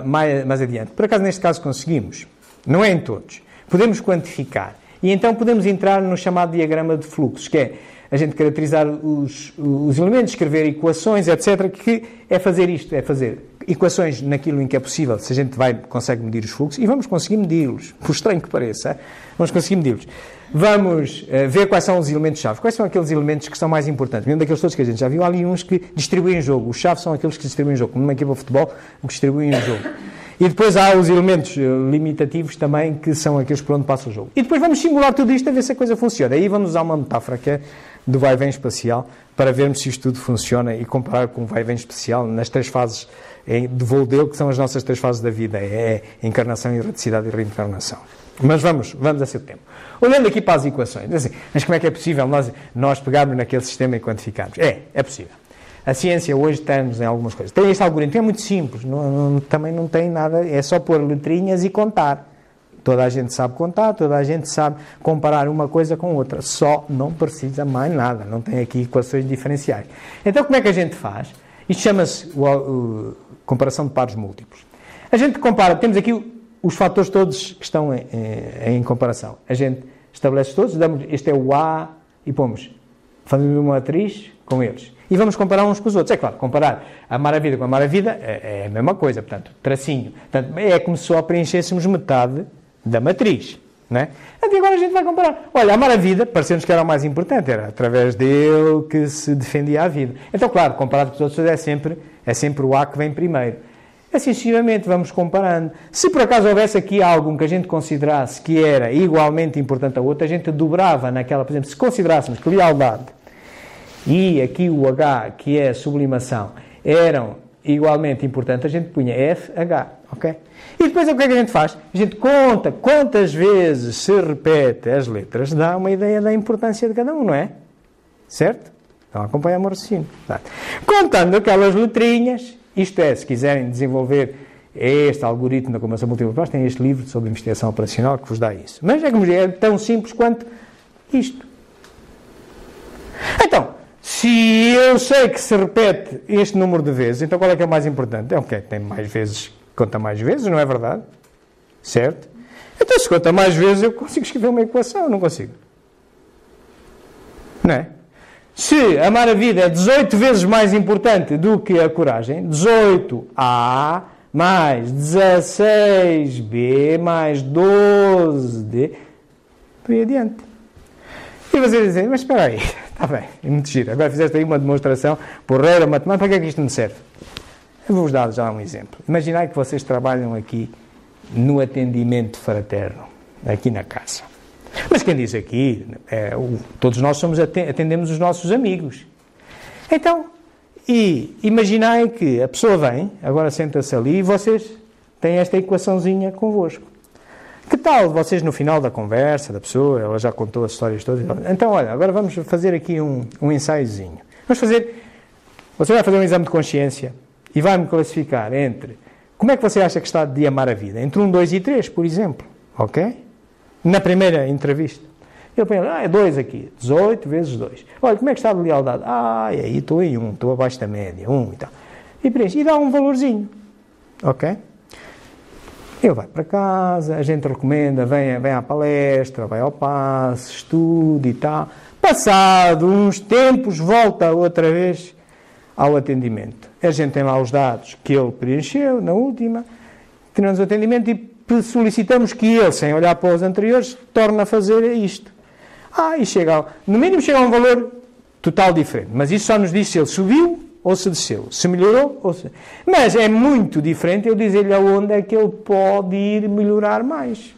mais adiante. Por acaso, neste caso, conseguimos. Não é em todos. Podemos quantificar. E então podemos entrar no chamado diagrama de fluxos, que é a gente caracterizar os elementos, escrever equações, etc., que é fazer isto, é fazer equações naquilo em que é possível, se a gente consegue medir os fluxos, e vamos conseguir medi-los, por estranho que pareça, vamos conseguir medi-los. Vamos ver quais são os elementos-chave, quais são aqueles elementos que são mais importantes, mesmo daqueles todos que a gente já viu, há ali uns que distribuem o jogo, os chaves são aqueles que distribuem o jogo, como numa equipa de futebol, que distribuem o jogo. E depois há os elementos limitativos também, que são aqueles por onde passa o jogo. E depois vamos simular tudo isto a ver se a coisa funciona. Aí vamos usar uma metáfora que é do vai-vem espacial, para vermos se isto tudo funciona e comparar com o vai-vem espacial nas 3 fases de voo dele, que são as nossas 3 fases da vida. É encarnação, erraticidade e reencarnação. Mas vamos a seu tempo. Olhando aqui para as equações, assim, mas como é que é possível nós pegarmos naquele sistema e quantificarmos? É possível. A ciência hoje está-nos em algumas coisas. Tem este algoritmo, é muito simples, também não tem nada, é só pôr letrinhas e contar. Toda a gente sabe contar, toda a gente sabe comparar uma coisa com outra. Só não precisa mais nada, não tem aqui equações diferenciais. Então como é que a gente faz? Isto chama-se comparação de pares múltiplos. A gente compara, temos aqui os fatores todos que estão em comparação. A gente estabelece todos, este é o A e fazemos uma matriz com eles. E vamos comparar uns com os outros. É claro, comparar amar a vida com amar a vida é a mesma coisa, portanto, tracinho. Portanto, é como se só preenchêssemos metade da matriz, não é? E agora a gente vai comparar. Olha, amar a vida, pareceu-nos que era o mais importante, era através dele que se defendia a vida. Então, claro, comparado com os outros, é sempre o A que vem primeiro. Assim, sucessivamente, vamos comparando. Se por acaso houvesse aqui algo que a gente considerasse que era igualmente importante a outro, a gente dobrava naquela, por exemplo, se considerássemos que lealdade e aqui o H, que é a sublimação, eram igualmente importantes, a gente punha FH, ok? E depois o que é que a gente faz? A gente conta quantas vezes se repete as letras, dá uma ideia da importância de cada um, não é? Certo? Então acompanha-me o raciocínio. Tá. Contando aquelas letrinhas, isto é, se quiserem desenvolver este algoritmo da combinação múltipla, tem este livro sobre investigação operacional que vos dá isso. Mas é tão simples quanto isto. Então, se eu sei que se repete este número de vezes, então qual é que é o mais importante? É o que tem mais vezes, conta mais vezes, não é verdade? Certo? Então, se conta mais vezes, eu consigo escrever uma equação, não consigo? Não é? Se amar a vida é 18 vezes mais importante do que a coragem, 18A mais 16B mais 12D, por aí adiante. E vocês dizem, mas espera aí, está bem, é muito giro. Agora fizeste aí uma demonstração porreira, matemática, para que é que isto me serve? Eu vou-vos dar já um exemplo. Imaginai que vocês trabalham aqui no atendimento fraterno, aqui na casa. Mas quem diz aqui, todos nós atendemos os nossos amigos. Então, imaginai que a pessoa vem, agora senta-se ali, e vocês têm esta equaçãozinha convosco. Que tal vocês no final da conversa da pessoa, ela já contou as histórias todas, então olha, agora vamos fazer aqui um ensaiozinho. Você vai fazer um exame de consciência e vai-me classificar entre, como é que você acha que está de amar a vida? Entre 1, 2 e 3, por exemplo, ok? Na primeira entrevista. Eu penso, é 2 aqui, 18 vezes 2. Olha, como é que está de lealdade? Aí estou em 1, estou abaixo da média, 1 e tal. E preenche, e dá um valorzinho, ok? Ele vai para casa, a gente recomenda, vem à palestra, vai ao passe, estuda e tal. Passado uns tempos, volta outra vez ao atendimento. A gente tem lá os dados que ele preencheu na última, tiramos o atendimento e solicitamos que ele, sem olhar para os anteriores, torne a fazer isto. E no mínimo chega a um valor total diferente. Mas isso só nos diz se ele subiu ou se desceu, se melhorou ou se... Mas é muito diferente eu dizer-lhe aonde é que ele pode ir melhorar mais.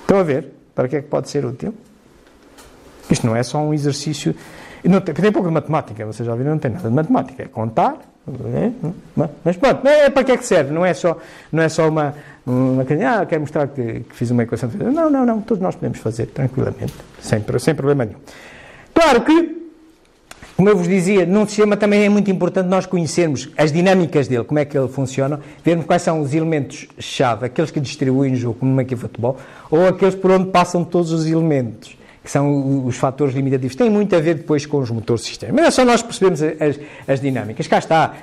Estão a ver? Para que é que pode ser útil? Isto não é só um exercício... Tem pouco de matemática, vocês já viram, não tem nada de matemática. É contar, mas pronto, para que é que serve? Não é só uma quero mostrar que fiz uma equação. Não, todos nós podemos fazer tranquilamente, sem problema nenhum. Claro que, como eu vos dizia, num sistema também é muito importante nós conhecermos as dinâmicas dele, como é que ele funciona, vermos quais são os elementos-chave, aqueles que distribuem o jogo, como numa equipa de futebol, ou aqueles por onde passam todos os elementos, que são os fatores limitativos. Tem muito a ver depois com os motores de sistema. Mas é só nós percebemos as dinâmicas. Cá está.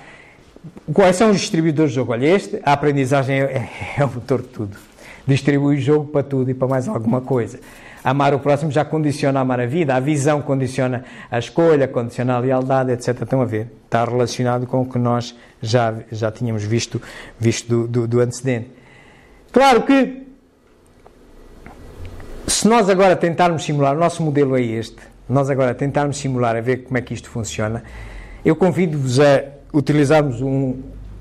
Quais são os distribuidores de jogo? Olha, a aprendizagem é o motor de tudo. Distribui o jogo para tudo e para mais alguma coisa. Amar o próximo já condiciona a amar a vida, a visão condiciona a escolha, condiciona a lealdade, etc. Estão a ver? Está relacionado com o que nós já tínhamos visto do antecedente. Claro que, se nós agora tentarmos simular, o nosso modelo é este, nós agora tentarmos simular a ver como é que isto funciona, eu convido-vos a utilizarmos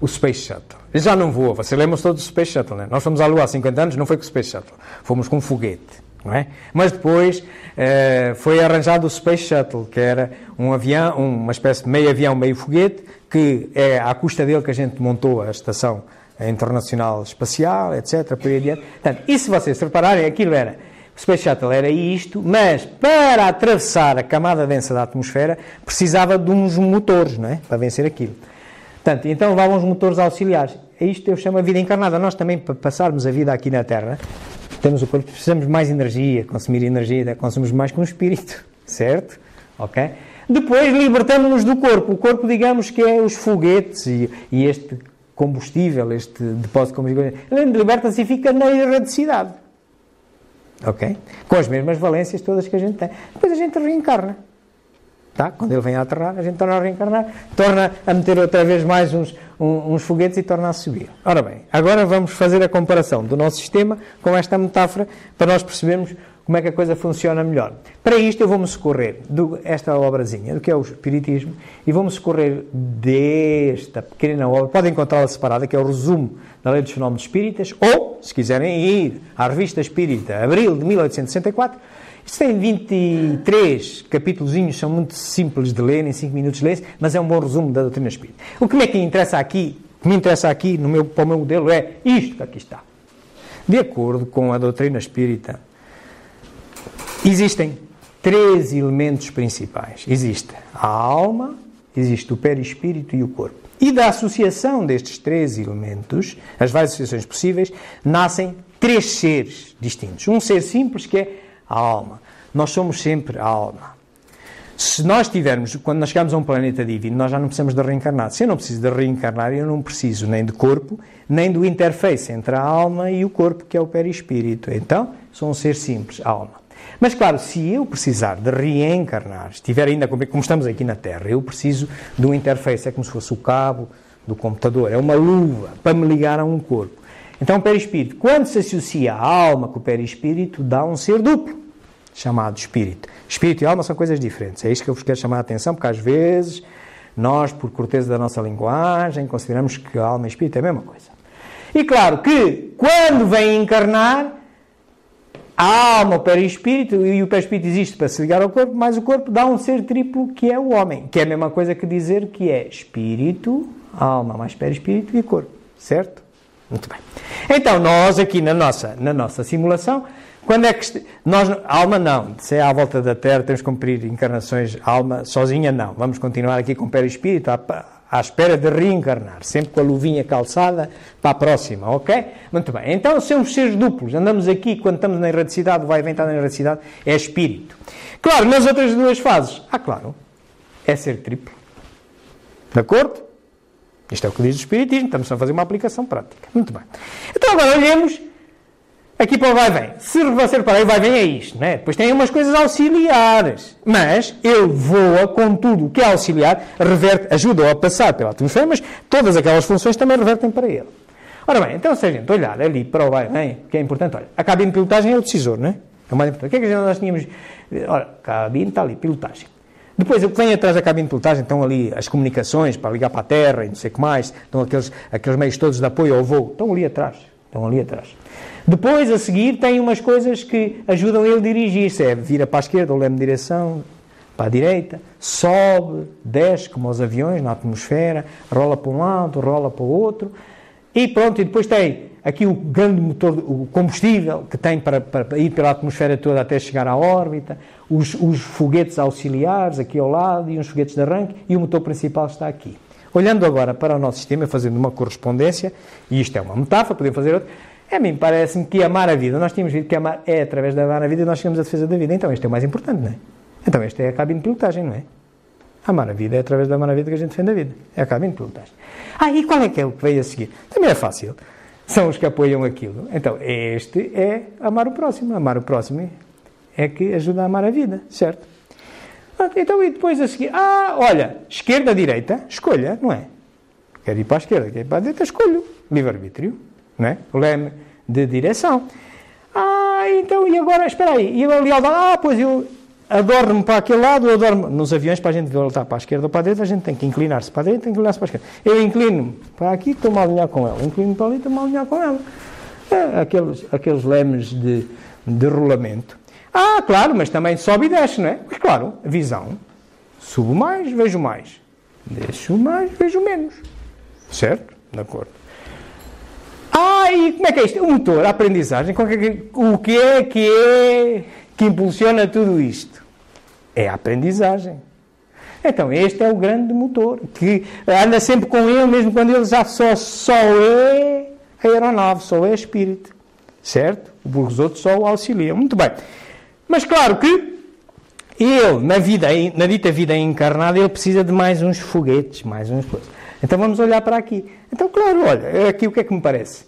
o Space Shuttle. Ele já não voa, vocês lembram-se todos do Space Shuttle, não é? Nós fomos à Lua há 50 anos, não foi com o Space Shuttle, fomos com um foguete, não é? Mas depois foi arranjado o Space Shuttle, que era um avião, uma espécie de meio avião, meio foguete, que é à custa dele que a gente montou a Estação Internacional Espacial, etc., por aí adiante. Portanto, e se vocês se repararem, aquilo era, o Space Shuttle era isto, mas para atravessar a camada densa da atmosfera, precisava de uns motores, não é? Para vencer aquilo. Portanto, então levavam os motores auxiliares. É isto que eu chamo a vida encarnada. Nós também, para passarmos a vida aqui na Terra, temos o corpo, precisamos de mais energia, consumir energia, consumimos mais com o espírito, certo? Ok? Depois libertamos-nos do corpo. O corpo, digamos que é os foguetes e este combustível, este depósito de combustível, ele liberta-se e fica na erradicidade. Ok? Com as mesmas valências todas que a gente tem. Depois a gente reencarna. Tá? Quando ele vem a aterrar, a gente torna a reencarnar, torna a meter outra vez mais uns foguetes e torna a subir. Ora bem, agora vamos fazer a comparação do nosso sistema com esta metáfora para nós percebermos como é que a coisa funciona melhor. Para isto eu vou-me socorrer desta obrazinha, do que é o Espiritismo, e vou-me socorrer desta pequena obra, podem encontrá-la separada, que é o resumo da Lei dos Fenómenos Espíritas, ou, se quiserem ir à Revista Espírita, abril de 1864, isto tem 23 capítulozinhos, são muito simples de ler, em 5 minutos lê-se, mas é um bom resumo da doutrina espírita. O que me interessa aqui, para o meu modelo, é isto que aqui está. De acordo com a doutrina espírita, existem 3 elementos principais. Existe a alma, existe o perispírito e o corpo. E da associação destes 3 elementos, as várias associações possíveis, nascem 3 seres distintos. Um ser simples, que é a alma. Nós somos sempre a alma. Se nós tivermos, quando nós chegamos a um planeta divino, nós já não precisamos de reencarnar. Se eu não preciso de reencarnar, eu não preciso nem de corpo, nem do interface entre a alma e o corpo, que é o perispírito. Então, sou um ser simples, a alma. Mas, claro, se eu precisar de reencarnar, estiver ainda como estamos aqui na Terra, eu preciso de um interface, é como se fosse o cabo do computador, é uma luva para me ligar a um corpo. Então, o perispírito, quando se associa a alma com o perispírito, dá um ser duplo, chamado espírito. Espírito e alma são coisas diferentes. É isto que eu vos quero chamar a atenção, porque às vezes nós, por corteza da nossa linguagem, consideramos que a alma e o espírito é a mesma coisa. E claro que, quando vem encarnar, a alma, o perispírito, e o perispírito existe para se ligar ao corpo, mas o corpo dá um ser triplo, que é o homem, que é a mesma coisa que dizer que é espírito, alma mais perispírito e corpo. Certo? Muito bem. Então, nós aqui na nossa simulação, quando é que nós, a alma não, se é à volta da Terra, temos que cumprir encarnações, a alma sozinha não. Vamos continuar aqui com o perispírito à espera de reencarnar, sempre com a luvinha calçada para a próxima, ok? Muito bem. Então, somos seres duplos. Andamos aqui, quando estamos na erradicidade, vai vem estar na erradicidade, é espírito. Claro, nas outras 2 fases, claro, é ser triplo. De acordo? Isto é o que diz o Espiritismo, estamos a fazer uma aplicação prática. Muito bem. Então, agora olhemos aqui para o vai-vem. Se você reparar, o vai-vem é isto, não é? Depois tem umas coisas auxiliares. Mas ele voa com tudo o que é auxiliar, ajuda-o a passar pela atmosfera, mas todas aquelas funções também revertem para ele. Ora bem, então se a gente olhar ali para o vai-vem, que é importante, olha, a cabine de pilotagem é o decisor, não é? É o mais importante. O que é que nós tínhamos? Olha, a cabine está ali, pilotagem. Depois, o que vem atrás da cabine de pilotagem, estão ali as comunicações para ligar para a Terra e não sei o que mais, estão aqueles meios todos de apoio ao voo, estão ali atrás. Depois, a seguir, tem umas coisas que ajudam ele a dirigir-se. É vira para a esquerda, ou leme de direção, para a direita, sobe, desce, como os aviões, na atmosfera, rola para um lado, rola para o outro, e pronto, e depois tem aqui o grande motor, o combustível, que tem para ir pela atmosfera toda até chegar à órbita, os foguetes auxiliares aqui ao lado, e uns foguetes de arranque, e o motor principal está aqui. Olhando agora para o nosso sistema, fazendo uma correspondência, e isto é uma metáfora, podemos fazer outra, a mim parece-me que amar a vida, nós tínhamos dito que amar é através de amar a vida e nós chegamos à defesa da vida, então este é o mais importante, não é? Então este é a cabine de pilotagem, não é? Amar a vida é através de amar a vida que a gente defende a vida, é a cabine de pilotagem. E qual é que é o que veio a seguir? Também é fácil, são os que apoiam aquilo, então este é amar o próximo é que ajuda a amar a vida, certo? Então, e depois a seguir, olha, esquerda, direita, escolha, não é? Quero ir para a esquerda, quero ir para a direita, escolho, livre-arbítrio, não é? O leme de direção. Então, e agora, espera aí, e a lealdade, pois eu adorme para aquele lado, eu adorme. Nos aviões, para a gente voltar para a esquerda ou para a direita, a gente tem que inclinar-se para a direita, tem que inclinar-se para a esquerda. Eu inclino-me para aqui, estou-me a alinhar com ela. Inclino-me para ali, estou-me a alinhar com ela. Aqueles lemes de rolamento. Claro, mas também sobe e desce, não é? Mas claro, visão. Subo mais, vejo mais. Desço mais, vejo menos. Certo? De acordo. E como é que é isto? O motor, a aprendizagem. O que é que impulsiona tudo isto? É a aprendizagem. Então, este é o grande motor, que anda sempre com ele, mesmo quando ele já só é a aeronave, só é espírito. Certo? Os outros só o auxiliam. Muito bem. Mas claro que ele, na dita vida encarnada, ele precisa de mais uns foguetes, mais uns coisas. Então vamos olhar para aqui. Então, claro, olha, aqui o que é que me parece?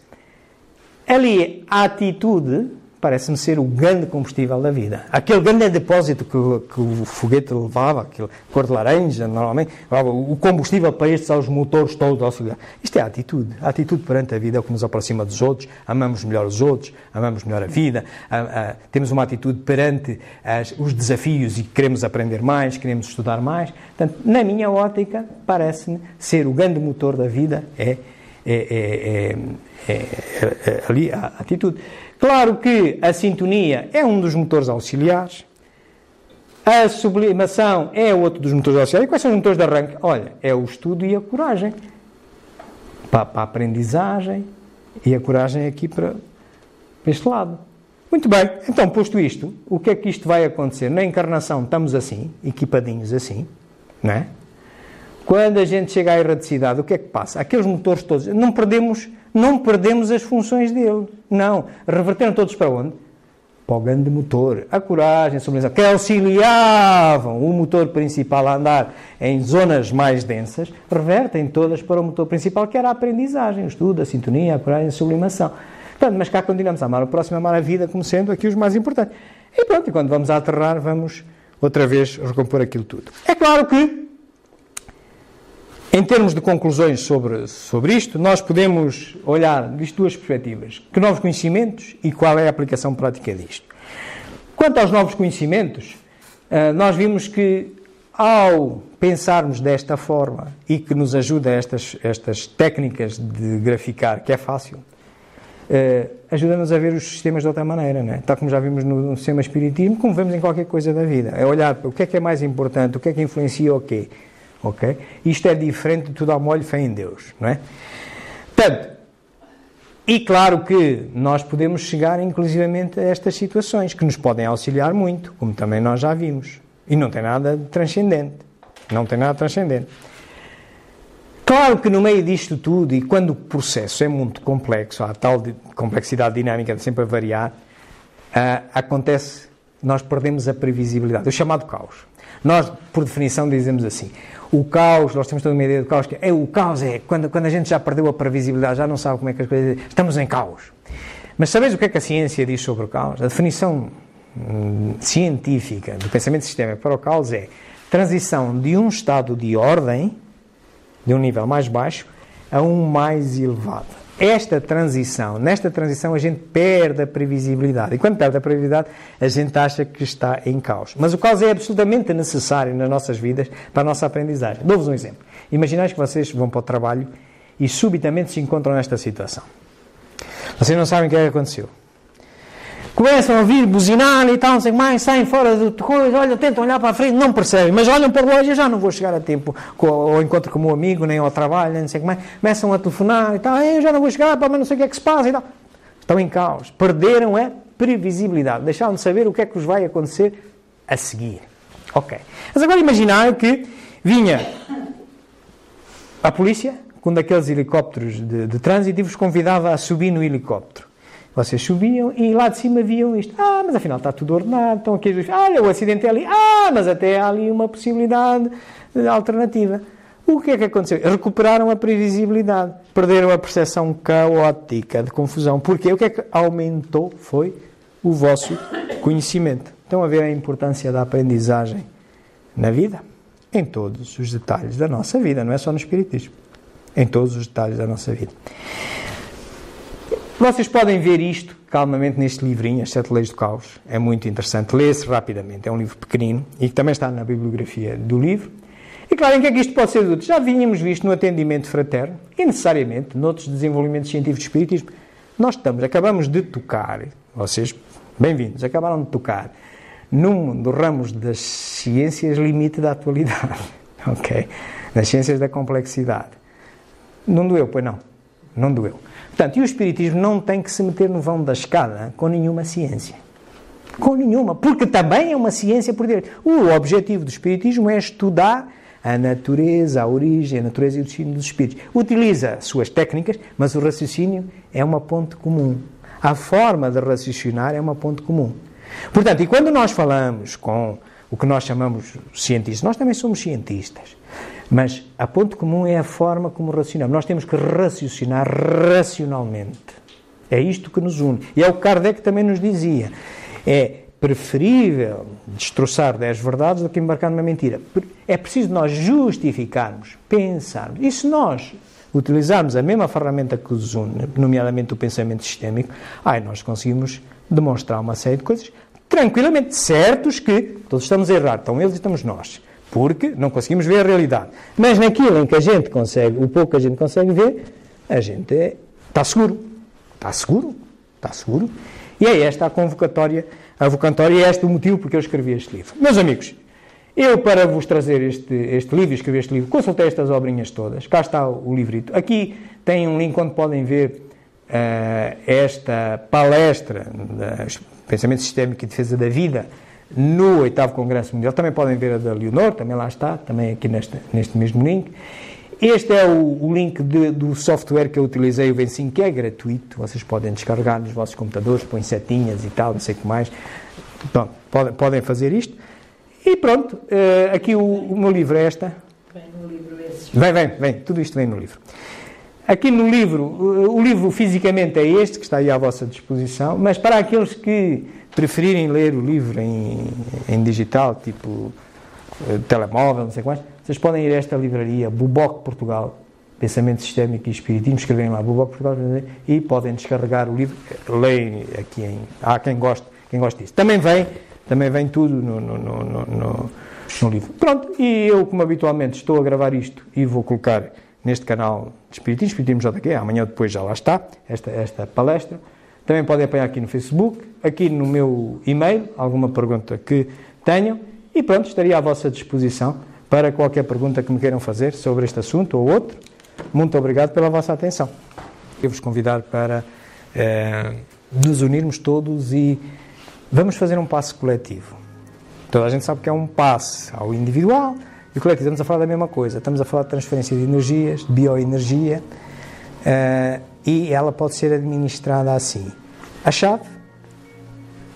Ali, a atitude parece-me ser o grande combustível da vida. Aquele grande depósito que o foguete levava, aquele cor de laranja, normalmente, o combustível para estes aos motores todos auxiliares. Isto é a atitude. A atitude perante a vida é o que nos aproxima dos outros, amamos melhor os outros, amamos melhor a vida, temos uma atitude perante os desafios e queremos aprender mais, queremos estudar mais. Portanto, na minha ótica, parece-me ser o grande motor da vida ali a atitude. Claro que a sintonia é um dos motores auxiliares, a sublimação é outro dos motores auxiliares. E quais são os motores de arranque? Olha, é o estudo e a coragem. Para a aprendizagem e a coragem aqui para este lado. Muito bem, então posto isto, o que é que isto vai acontecer? Na encarnação estamos assim, equipadinhos assim, não é? Quando a gente chega à erradicidade, o que é que passa? Aqueles motores todos, não perdemos as funções dele. Não. Reverteram todos para onde? Para o grande motor. A coragem, a sobriedade, que auxiliavam o motor principal a andar em zonas mais densas, revertem todas para o motor principal, que era a aprendizagem, o estudo, a sintonia, a coragem, a sublimação. Portanto, mas cá continuamos a amar o próximo, a amar a vida, como sendo aqui os mais importantes. E pronto, e quando vamos a aterrar, vamos outra vez recompor aquilo tudo. É claro que, em termos de conclusões sobre isto, nós podemos olhar disto duas perspectivas. Que novos conhecimentos e qual é a aplicação prática disto. Quanto aos novos conhecimentos, nós vimos que, ao pensarmos desta forma e que nos ajuda estas técnicas de graficar, que é fácil, ajuda-nos a ver os sistemas de outra maneira, não é? Tal como já vimos no sistema espiritismo, como vemos em qualquer coisa da vida. É olhar para o que é mais importante, o que é que influencia o quê. Okay? Isto é diferente de tudo ao molho, fé em Deus, não é? Portanto, e claro que nós podemos chegar inclusivamente a estas situações que nos podem auxiliar muito, como também nós já vimos. E não tem nada de transcendente. Não tem nada de transcendente. Claro que no meio disto tudo, e quando o processo é muito complexo, há tal complexidade dinâmica de sempre a variar, acontece, nós perdemos a previsibilidade, o chamado caos. Nós, por definição, dizemos assim, o caos, nós temos toda uma ideia do caos, que o caos é quando a gente já perdeu a previsibilidade, já não sabe como é que as coisas... Estamos em caos. Mas sabeis o que é que a ciência diz sobre o caos? A definição científica do pensamento sistémico para o caos é transição de um estado de ordem, de um nível mais baixo, a um mais elevado. Nesta transição a gente perde a previsibilidade. E quando perde a previsibilidade, a gente acha que está em caos. Mas o caos é absolutamente necessário nas nossas vidas para a nossa aprendizagem. Dou-vos um exemplo. Imaginais que vocês vão para o trabalho e subitamente se encontram nesta situação. Vocês não sabem o que é que aconteceu. Começam a ouvir buzinar e tal, não sei o que mais, saem fora do coisa, olha, tentam olhar para a frente, não percebem, mas olham para o relógio e já não vou chegar a tempo ao encontro com o meu amigo, nem ao trabalho, nem não sei o que mais. Começam a telefonar e tal, eu já não vou chegar, mas não sei o que é que se passa e tal. Estão em caos, perderam a previsibilidade, deixaram de saber o que é que vos vai acontecer a seguir. Ok. Mas agora imaginar que vinha a polícia com um daqueles helicópteros de trânsito e vos convidava a subir no helicóptero. Vocês subiam e lá de cima viam isto. Mas afinal está tudo ordenado. Estão aqui, olha, o acidente é ali. Mas até há ali uma possibilidade alternativa. O que é que aconteceu? Recuperaram a previsibilidade. Perderam a percepção caótica de confusão. Porquê? O que é que aumentou foi o vosso conhecimento. Estão a ver a importância da aprendizagem na vida? Em todos os detalhes da nossa vida. Não é só no espiritismo. Em todos os detalhes da nossa vida. Vocês podem ver isto calmamente neste livrinho, As 7 Leis do Caos. É muito interessante, lê-se rapidamente. É um livro pequenino e que também está na bibliografia do livro. E claro, em que é que isto pode ser útil? Já vínhamos visto no atendimento fraterno e necessariamente noutros desenvolvimentos científicos de espiritismo. Nós acabamos de tocar, vocês, bem-vindos, acabaram de tocar num dos ramos das ciências limite da atualidade, ok? Das ciências da complexidade. Não doeu, pois não? Não doeu. Portanto, e o espiritismo não tem que se meter no vão da escada com nenhuma ciência. Com nenhuma, porque também é uma ciência por direito. O objetivo do espiritismo é estudar a natureza, a origem, a natureza e o destino dos espíritos. Utiliza suas técnicas, mas o raciocínio é uma ponte comum. A forma de raciocinar é uma ponte comum. Portanto, e quando nós falamos com o que nós chamamos cientistas, nós também somos cientistas, mas a ponte comum é a forma como raciocinamos. Nós temos que raciocinar racionalmente. É isto que nos une. E é o que Kardec também nos dizia. É preferível destroçar 10 verdades do que embarcar numa mentira. É preciso nós justificarmos, pensarmos. E se nós utilizarmos a mesma ferramenta que os une, nomeadamente o pensamento sistémico, nós conseguimos demonstrar uma série de coisas tranquilamente, certos que todos estamos a errar, estão eles e estamos nós, porque não conseguimos ver a realidade. Mas naquilo em que a gente consegue, o pouco que a gente consegue ver, a gente está seguro. Está seguro. Está seguro. E é esta a convocatória, a vocatória, e é este o motivo porque eu escrevi este livro. Meus amigos, eu para vos trazer este livro, escrevi este livro, consultei estas obrinhas todas, cá está o livrito. Aqui tem um link onde podem ver esta palestra de Pensamento Sistémico e Defesa da Vida no 8º Congresso Mundial. Também podem ver a da Leonor, também lá está, também aqui neste mesmo link. Este é o link do software que eu utilizei, o Vensim, que é gratuito. Vocês podem descarregar nos vossos computadores, põem setinhas e tal, não sei o que mais. Pronto, podem fazer isto. E pronto, aqui o meu livro é esta. Vem no livro esse. Vem, tudo isto vem no livro. Aqui no livro, o livro fisicamente é este, que está aí à vossa disposição, mas para aqueles que preferirem ler o livro em digital, tipo telemóvel, não sei quais, vocês podem ir a esta livraria, Buboc Portugal, Pensamento Sistémico e Espiritismo, escreverem lá Buboc Portugal e podem descarregar o livro, leem aqui há quem goste disso. Também vem tudo no livro. Pronto, e eu, como habitualmente, estou a gravar isto e vou colocar neste canal de Espiritismo JQ, amanhã ou depois já lá está, esta palestra. Também podem apanhar aqui no Facebook, aqui no meu e-mail, alguma pergunta que tenham, e pronto, estaria à vossa disposição para qualquer pergunta que me queiram fazer sobre este assunto ou outro. Muito obrigado pela vossa atenção. Eu vos convidar para nos unirmos todos e vamos fazer um passo coletivo. Toda a gente sabe que é um passo ao individual e o coletivo. Estamos a falar da mesma coisa. Estamos a falar de transferência de energias, de bioenergia, e ela pode ser administrada assim. A chave,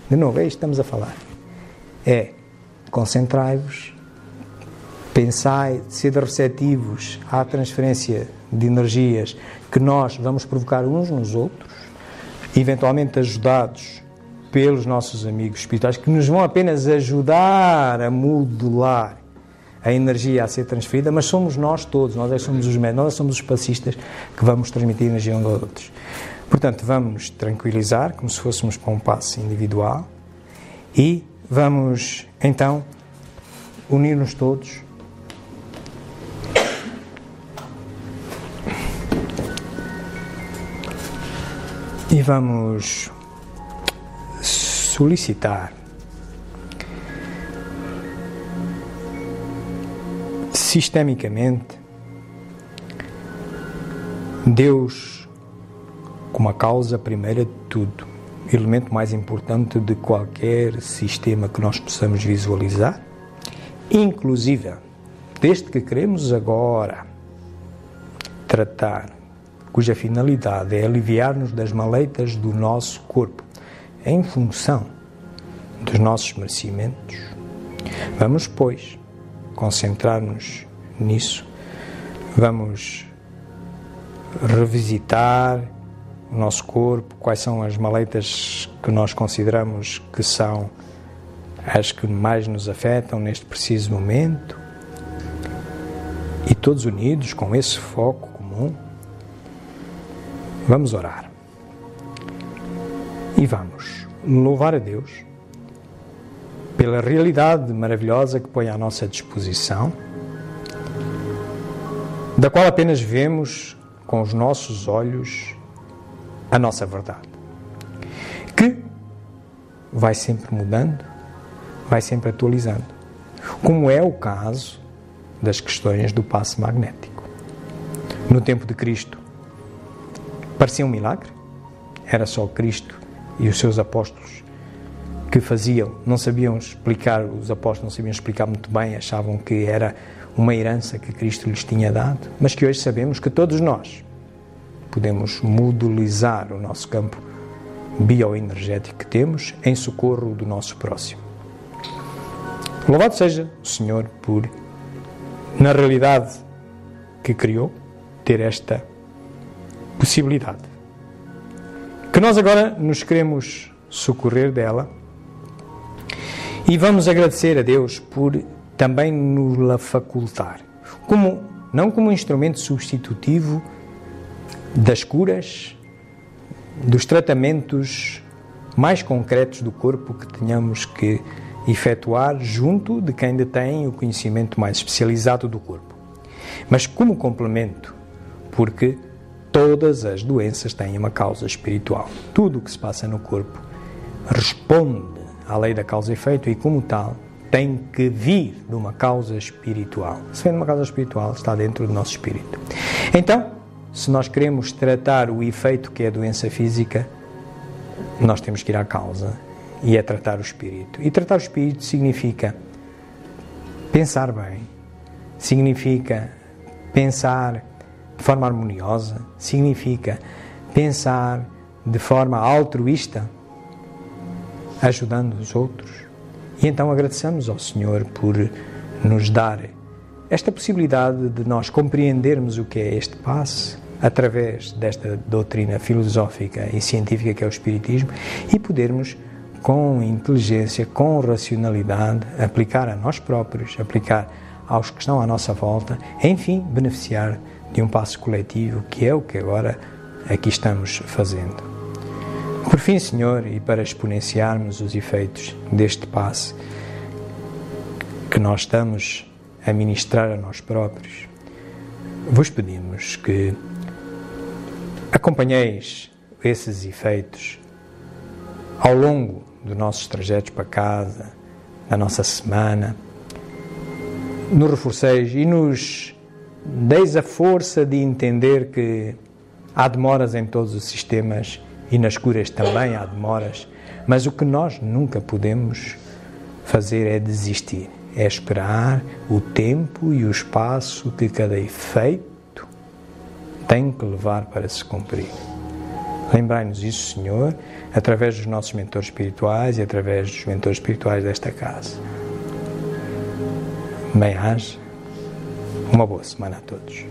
de novo, é isto que estamos a falar. É concentrai-vos, pensai, sede receptivos à transferência de energias que nós vamos provocar uns nos outros, eventualmente ajudados pelos nossos amigos espirituais, que nos vão apenas ajudar a modular a energia a ser transferida, mas somos nós todos, nós é que somos os médicos, nós somos os passistas que vamos transmitir energia uns aos outros. Portanto, vamos nos tranquilizar, como se fôssemos para um passo individual, e vamos, então, unir-nos todos e vamos solicitar sistemicamente Deus como a causa primeira de tudo, elemento mais importante de qualquer sistema que nós possamos visualizar, inclusive, desde que queremos agora tratar, cuja finalidade é aliviar-nos das maleitas do nosso corpo, em função dos nossos merecimentos, vamos, pois, concentrar-nos nisso, vamos revisitar o nosso corpo, quais são as maleitas que nós consideramos que são as que mais nos afetam neste preciso momento, e todos unidos com esse foco comum, vamos orar. E vamos louvar a Deus pela realidade maravilhosa que põe à nossa disposição, da qual apenas vemos com os nossos olhos a nossa verdade, que vai sempre mudando, vai sempre atualizando, como é o caso das questões do passe magnético. No tempo de Cristo, parecia um milagre, era só Cristo e os seus apóstolos que faziam, não sabiam explicar, os apóstolos não sabiam explicar muito bem, achavam que era uma herança que Cristo lhes tinha dado, mas que hoje sabemos que todos nós podemos modelizar o nosso campo bioenergético que temos em socorro do nosso próximo. Louvado seja o Senhor por, na realidade que criou, ter esta possibilidade. Que nós agora nos queremos socorrer dela e vamos agradecer a Deus por também nos-la facultar, não como um instrumento substitutivo das curas, dos tratamentos mais concretos do corpo que tenhamos que efetuar junto de quem detém o conhecimento mais especializado do corpo, mas como complemento, porque todas as doenças têm uma causa espiritual. Tudo o que se passa no corpo responde à lei da causa e efeito e, como tal, tem que vir de uma causa espiritual. Se vem de uma causa espiritual, está dentro do nosso espírito. Então, se nós queremos tratar o efeito que é a doença física, nós temos que ir à causa e é tratar o espírito. E tratar o espírito significa pensar bem, significa pensar de forma harmoniosa, significa pensar de forma altruísta, ajudando os outros. E então agradecemos ao Senhor por nos dar esta possibilidade de nós compreendermos o que é este passe através desta doutrina filosófica e científica que é o Espiritismo e podermos, com inteligência, com racionalidade, aplicar a nós próprios, aplicar aos que estão à nossa volta, enfim, beneficiar de um passo coletivo, que é o que agora aqui estamos fazendo. Por fim, Senhor, e para exponenciarmos os efeitos deste passe que nós estamos a ministrar a nós próprios, vos pedimos que acompanheis esses efeitos ao longo dos nossos trajetos para casa, da nossa semana, nos reforceis e nos deis a força de entender que há demoras em todos os sistemas e nas curas também há demoras, mas o que nós nunca podemos fazer é desistir, é esperar o tempo e o espaço que cada efeito tem que levar para se cumprir. Lembrai-nos isso, Senhor, através dos nossos mentores espirituais e através dos mentores espirituais desta casa. Bem-aja, uma boa semana a todos.